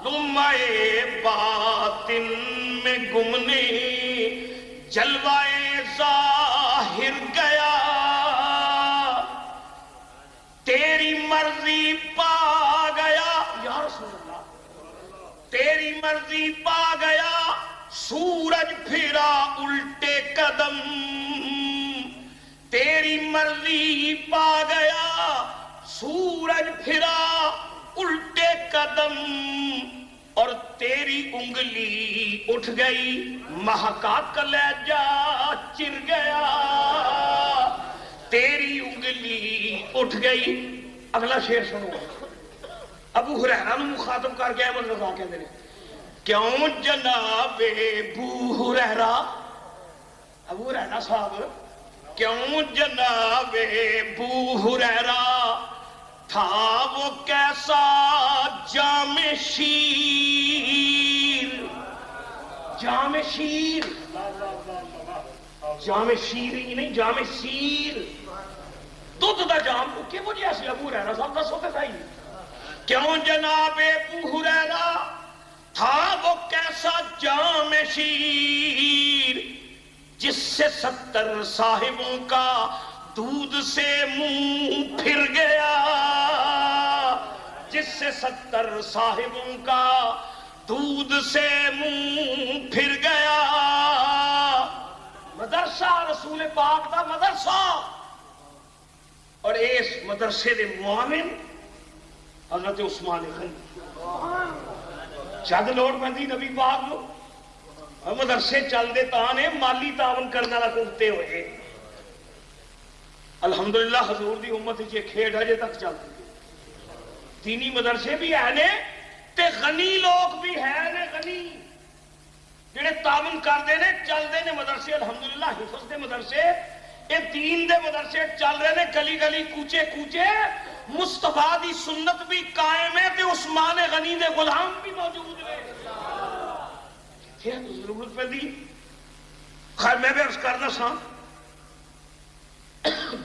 لمحے باطن میں گمنے جلوائے ظاہر گیا، تیری مرضی پا گیا سورج پھرا الٹے قدم، تیری مرضی پا گیا سورج پھرا الٹے قدم، اور تیری انگلی اٹھ گئی مہکا کلیجہ چر گیا، تیری انگلی اٹھ گئی۔ اگلا شعر سنو، ابو ہریرہ نو مخاطب کر کے احمد رضا کہندے نے کیوں جناب ابو ہریرہ، ابو ہریرہ صاحب کیوں جناب ابو ہریرہ تھا وہ کیسا جام شیر، جام شیر، جام شیر ہی نہیں جام شیر، دودھ دا جام کہ وہ جی ایسی ابو ہریرہ صاحب دسو تے صحیح کیوں جناب ابو ہریرہ تھا وہ کیسا جام شیر، جس سے 70 صاحبوں کا دودھ سے منہ پھر گیا، جس سے 70 صاحبوں کا دودھ سے منہ پھر گیا۔ مدرسہ رسول پاک دا مدرسہ، اور اس مدرسے دے معاون حضرت عثمان غنی، جد لوڑ پندی نبی پاک نو مدرسے چل دے تانے مالی تعاون کرنا لگتے ہوئے۔ الحمدللہ حضور دی امت یہ کھیڑ اجے تک چلتی ہے، دینی مدرسے بھی ہے نے تے غنی لوگ بھی ہے نے، غنی جڑے تعاون کرتے نے چلتے نے مدرسے، الحمدللہ حفظ دے مدرسے، یہ دین دے مدرسے چل رہے نے، گلی گلی کوچے کوچے، مصطفیٰ دی سنت بھی قائم ہے تے عثمان غنی دے غلام بھی موجود ہیں۔ ضرورت پہ دی خیر میں بھی عرض کرنا سا،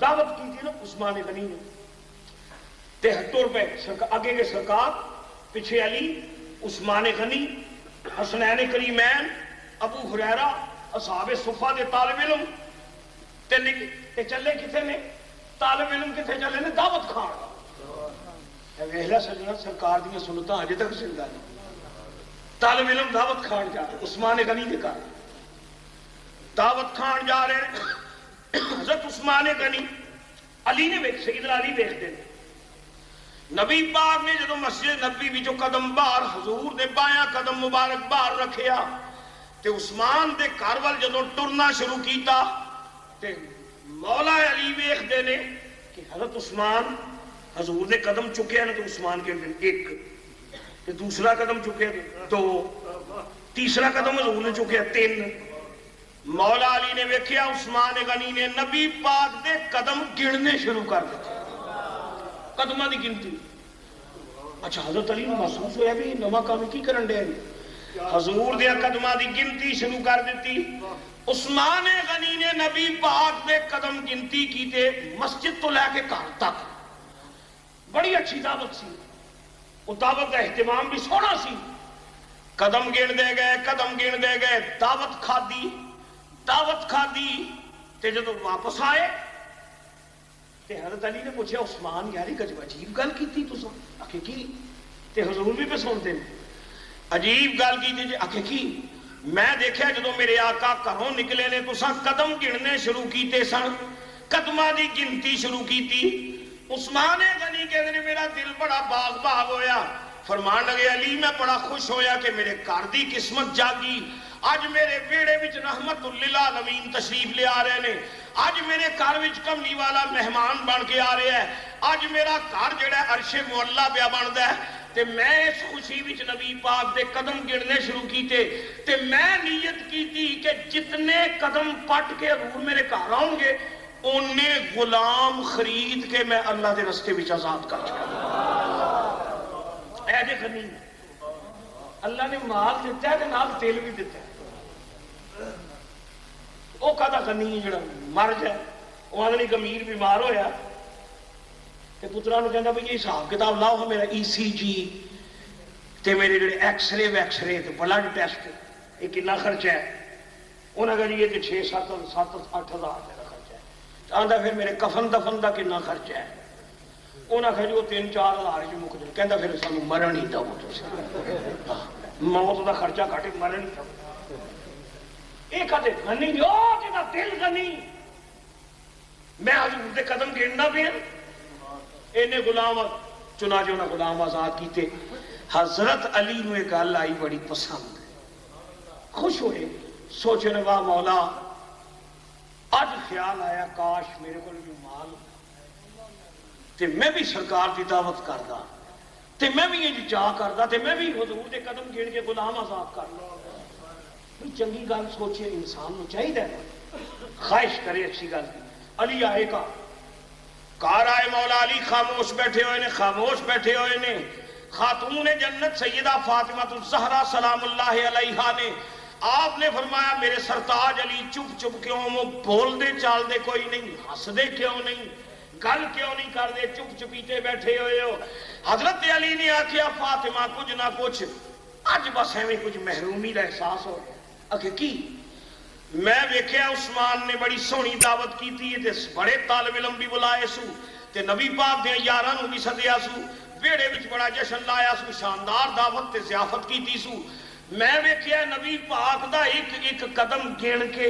دعوت کی تھی نا عثمان غنی نے، 73 پہ آگے کے سرکار، پیچھے علی، عثمان غنی، حسنین کریمین، ابو ہریرہ، اصحاب صفہ دے طالب علم تے چلے کتے نے، طالب علم کتے چلے نے دعوت کھان۔ ویلا سجنا سرکار دیا سنتاں اجے تک زندہ نہیں، طالب علم دعوت کھان جا رہے، عثمان غنی دے گھر دعوت کھان جا رہے ہیں۔ حضرت عثمان غنی علی نے ویکھ، سیدنا علی ویکھدے نے، نبی پاک نے جدوں مسجد نبی وچوں قدم باہر حضور دے بایاں قدم مبارک باہر رکھیا تے عثمان دے گھر ول جدوں ٹرنا شروع کیتا تے مولا علی ویکھدے نے کہ حضرت عثمان حضور نے قدم چکیا نا تو عثمان کے ایک تے دوسرا قدم چکیا 2، تیسرا قدم حضور نے چکیا 3۔ مولا علی نے ویکھیا عثمان غنی نے نبی پاک دے قدم گننے شروع کر دیتے، قدمہ دی گنتی۔ اچھا حضرت علی نے محسوس ہویا بھی نواں کام کی کرن دے، حضور دے قدمہ دی گنتی شروع کر دیتی۔ عثمان غنی نے نبی پاک دے قدم گنتی کیتے مسجد تو لے کے گھر تک، بڑی اچھی دعوت سی، وہ دعوت کا اہتمام بھی سونا سی، قدم گن دے گئے، قدم گن دے گئے، دعوت کھادی، دعوت کھادی تے جدو واپس آئے تے حضرت علی نے پوچھا عثمان یاری کچھ عجیب گل کی تو آخے کی تے حضور بھی پہ سنتے ہیں عجیب گل کی جی آخے کی میں دیکھا جدو میرے آقا گھروں نکلے نے تو قدم گننے شروع کیتے سن، قدمہ دی گنتی شروع کیتی۔ عثمان غنی کہتے ہیں میرا دل بڑا باغ باغ ہویا، فرمان لگے علی میں بڑا خوش ہویا کہ میرے گھر دی قسمت جاگی، اج میرے بیڑے وچ رحمت للعالمین تشریف لے آ رہے نے، اج میرے گھر وچ کملی والا مہمان بن کے آ رہے ہیں، اج میرا گھر جڑا عرش معلا پیا بندا ہے تے میں اس خوشی وچ نبی پاک دے قدم گننے شروع کیتے تے میں نیت کیتی کہ جتنے قدم پٹ کے حضور میرے گھر آؤں گے اونے غلام خرید کے میں اللہ دے رستے وچ آزاد کر چھوڑاں۔ اے دے غنی اللہ نے مال دیتا ہے تے نال تیل بھی دیتا ہے، وہ کہتا غنی جڑا مر جائے، وہ آدمی گمیر بیمار ہویا تے پترا نو کہندا بھئی یہ حساب کتاب لاؤ میرا ای سی جی تے میرے جڑے ایکس رے تے بلڈ ٹیسٹ یہ کتنا خرچہ ہے، انہاں کہا جی یہ تے 6-7-8 ہزار کا خرچہ ہے، آندا پھر میرے کفن دفن دا کتنا خرچہ ہے، انہاں کہا جی وہ 3-4 ہزار جو مک جائے، کہندا پھر سانو مرن ہی دو موت دا خرچہ گھٹ مرے نہیں سکتا یہ کدے غنی جو کہ دل غنی میں حضور دے قدم گھڑنا پیا انہیں غلام چنانچہ انہیں غلام آزاد کیتے حضرت علی نو ایک گل آئی بڑی پسند خوش ہوئے سوچنے واہ مولا اج خیال آیا کاش میرے کو جو مال تے میں بھی سرکار دی دعوت کردا تے میں بھی یہ چاہ کردا تے میں بھی حضور دے قدم گھڑ کے غلام آزاد کردا چنگی گل سوچے انسان نو چاہیے خواہش کرے اچھی گل علی آئے گا کار آئے مولا علی خاموش بیٹھے ہوئے نے خاموش بیٹھے ہوئے نے خاتون جنت سیدہ فاطمہ الزہرا سلام اللہ علیہا نے آپ نے فرمایا میرے سرتاج علی چپ چپ کیوں وہ بول دے چال دے کوئی نہیں ہس دے کیوں نہیں گل کیوں نہیں کر دے چپ چپیتے بیٹھے ہوئے ہو حضرت علی نے آکھیا فاطمہ کچھ نہ کچھ اج بس ایویں کچھ محرومی کا احساس ہو اکھے کی میں ویکھیا عثمان نے بڑی سونی دعوت کیتی ہے تے بڑے طالب علم بھی بلائے سو تے نبی پاک دے یاراں نو بھی سدیا سو بیڑے وچ بڑا جشن لایا سو شاندار دعوت تے ضیافت کیتی سو میں ویکھیا نبی پاک دا ایک ایک قدم گن کے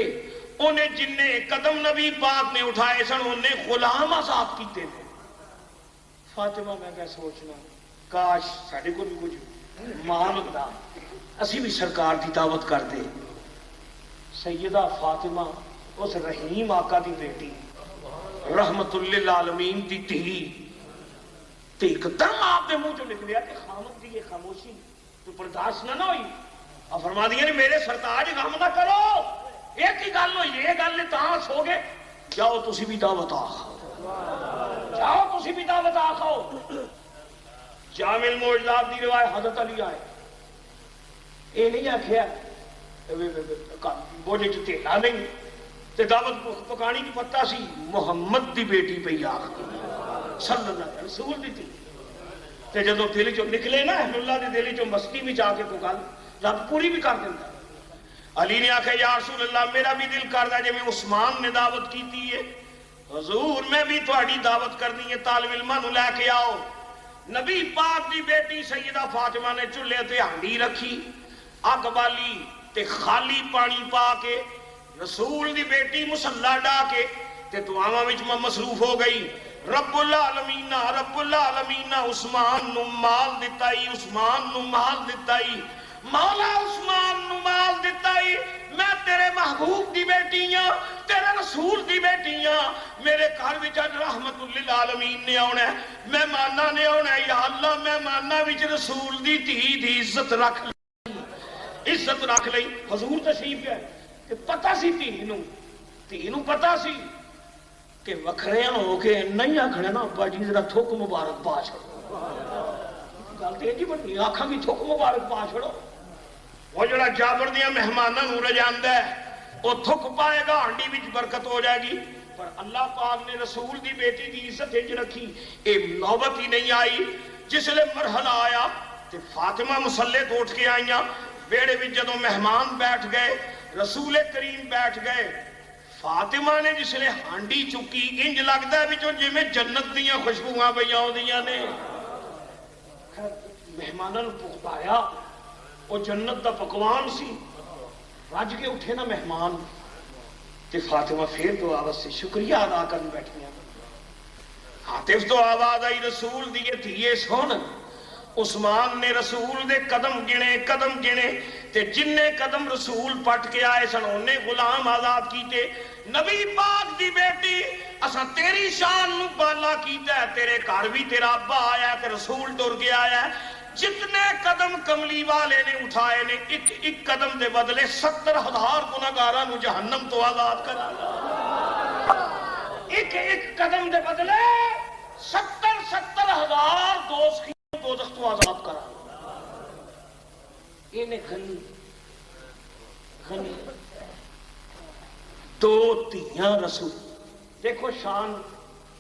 انہیں جن قدم نبی پاک نے اٹھائے سن انہیں غلام آزاد کیتے تھے فاطمہ میں کیا سوچنا کاش ساڈے کو بھی کچھ مال ہوندا اسی بھی سرکار دی دعوت کر دے سیدہ فاطمہ اس رحیم آقا دی بیٹی رحمت للعالمین دی دھی تے ایک دم آپ دے منہ چوں نکلیا کہ خامد دی یہ خاموشی تو برداشت نہ ہوئی اور فرما دیا نے میرے سرتاج غم نہ کرو ایک ہی گل ہوئی یہ گل نے تاں سو گے جاؤ تسی بھی دعوت آ کھاؤ جاؤ تسی بھی دعوت آ کھاؤ جامع المعجزات دی روایت حضرت علی آئے اے نہیں آکھیا بوجھے چ تیلا نہیں تے دعوت پکانی کی پتہ سی محمد دی بیٹی پہ آخ صلی اللہ علیہ رسول دی تھی تے جدو دل چوں نکلے نا احمد اللہ دے دل چوں مستی بھی جا کے کو گل رب پوری بھی کر دیتا علی نے آکھا یا رسول اللہ میرا بھی دل کردا جے میں عثمان نے دعوت کیتی ہے حضور میں بھی تہاڈی دعوت کرنی ہے طالب علماں نو لے کے آؤ نبی پاک دی بیٹی سیدہ فاطمہ نے چولہے تے ہانڈی رکھی اگ بالی تے خالی پانی پا کے رسول دی بیٹی مصلا ڈا کے تے دعاواں وچ مصروف ہو گئی رب العالمین عثمان نو مال دتا ہی عثمان نو مال دتا ہی مولا عثمان نو مال دتا ہی میں تیرے محبوب دی بیٹی ہاں تیرے رسول دی بیٹی ہاں میرے گھر وچ اج رحمت للعالمین نے آنا ہے مہماناں نے آنا ہے یا اللہ مہماناں وچ رسول دی دھی دی عزت رکھ لئی حضور تشریف ہے کہ پتہ سی تھی نو پتہ سی کہ وکھریاں ہو کے نہیں آکھنے نا ابا جی ذرا تھوک مبارک پا چھڑو گل تے جی بنی آکھاں گی تھوک مبارک پا چھڑو وہ جڑا جابر دیاں مہماناں نو رجاندا ہے وہ تھوک پائے گا ہانڈی وچ برکت ہو جائے گی پر اللہ پاک نے رسول دی بیٹی دی عزت انج رکھی اے نوبت ہی نہیں آئی جس لے مرحلہ آیا تے فاطمہ مصلے تو اٹھ کے آئیاں بیڑے وچ جدوں مہمان بیٹھ گئے رسول کریم بیٹھ گئے فاطمہ نے جس نے ہانڈی چکی انج لگتا ہے وچوں جویں جنت دیاں خوشبوواں پہ آؤندیاں نے مہماناں نوں پکایا وہ جنت دا پکوان سی رج کے اٹھے نا مہمان تے فاطمہ پھر دعا واسطے شکریہ ادا کرن بیٹھیاں عاطف تو آواز آئی رسول دی دھیے سن عثمان نے رسول دے قدم گنے تے جننے قدم رسول پٹ کے آئے سن انہیں غلام آزاد کیتے نبی پاک دی بیٹی اساں تیری شان نو بالا کیتا ہے تیرے گھر بھی تیرا ابا آیا تے رسول ٹر کے آیا جتنے قدم کملی والے نے اٹھائے نے ایک قدم دے بدلے 70,000 گناہگاراں نو جہنم تو آزاد کرا ایک قدم دے بدلے 70,000 دوزخ تو آزاد کرا انہیں غنی دو تیاں رسول دیکھو شان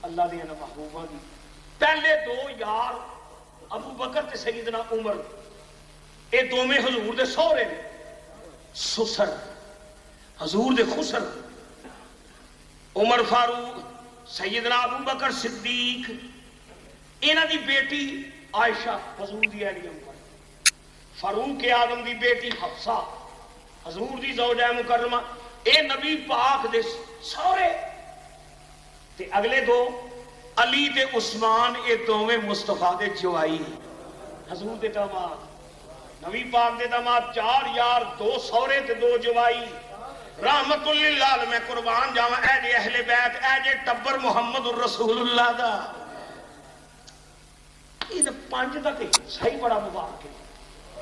اللہ دیا محبوبہ دی پہلے دو یار ابو بکر تے سیدنا عمر اے دو میں حضور دے سورے سسر حضور دے خسر عمر فاروق سیدنا ابو بکر صدیق انہاں دی بیٹی عائشہ حضور دی اہلیہ فاروق اعظم دی بیٹی حفصہ حضور دی زوجہ مکرمہ، اے نبی پاک دے سورے تے اگلے دو علی تے عثمان، اے دوویں مصطفیٰ دے جوائی حضور دے داماد، نبی پاک دے داماد، 4 یار، 2 سورے تے 2 جوائی، رحمت اللہ میں قربان جاواں اے جے اہل بیت، اے جے ٹبر محمد الرسول اللہ دا، یہ 5 دا تے صحیح بڑا مبارک ہے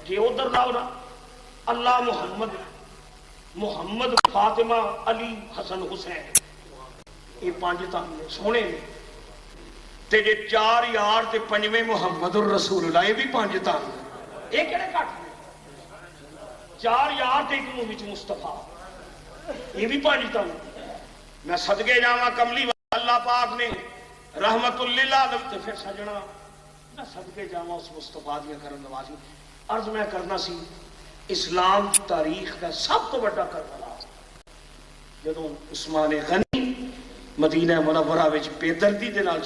جی ادھر لاؤ نا، اللہ محمد فاطمہ علی حسن حسین، یہ 5 تا سونے نے، تے جے 4 یار تے 5ویں محمد الرسول اللہ، یہ بھی 5 تا، یہ کہڑے کٹ نے؟ 4 یار تے ایک منہ وچ مصطفیٰ، یہ بھی 5 تا۔ میں صدقے جاواں کملی اللہ پاک نے رحمت اللہ تے پھر سجنا میں صدقے جاواں اس مصطفیٰ دی کرم نوازی۔ عرض میں کرنا سی اسلام کی تاریخ کا سب تو بڑا کربلا جدوں عثمان غنی مدینہ منورہ وچ بے دردی دے نال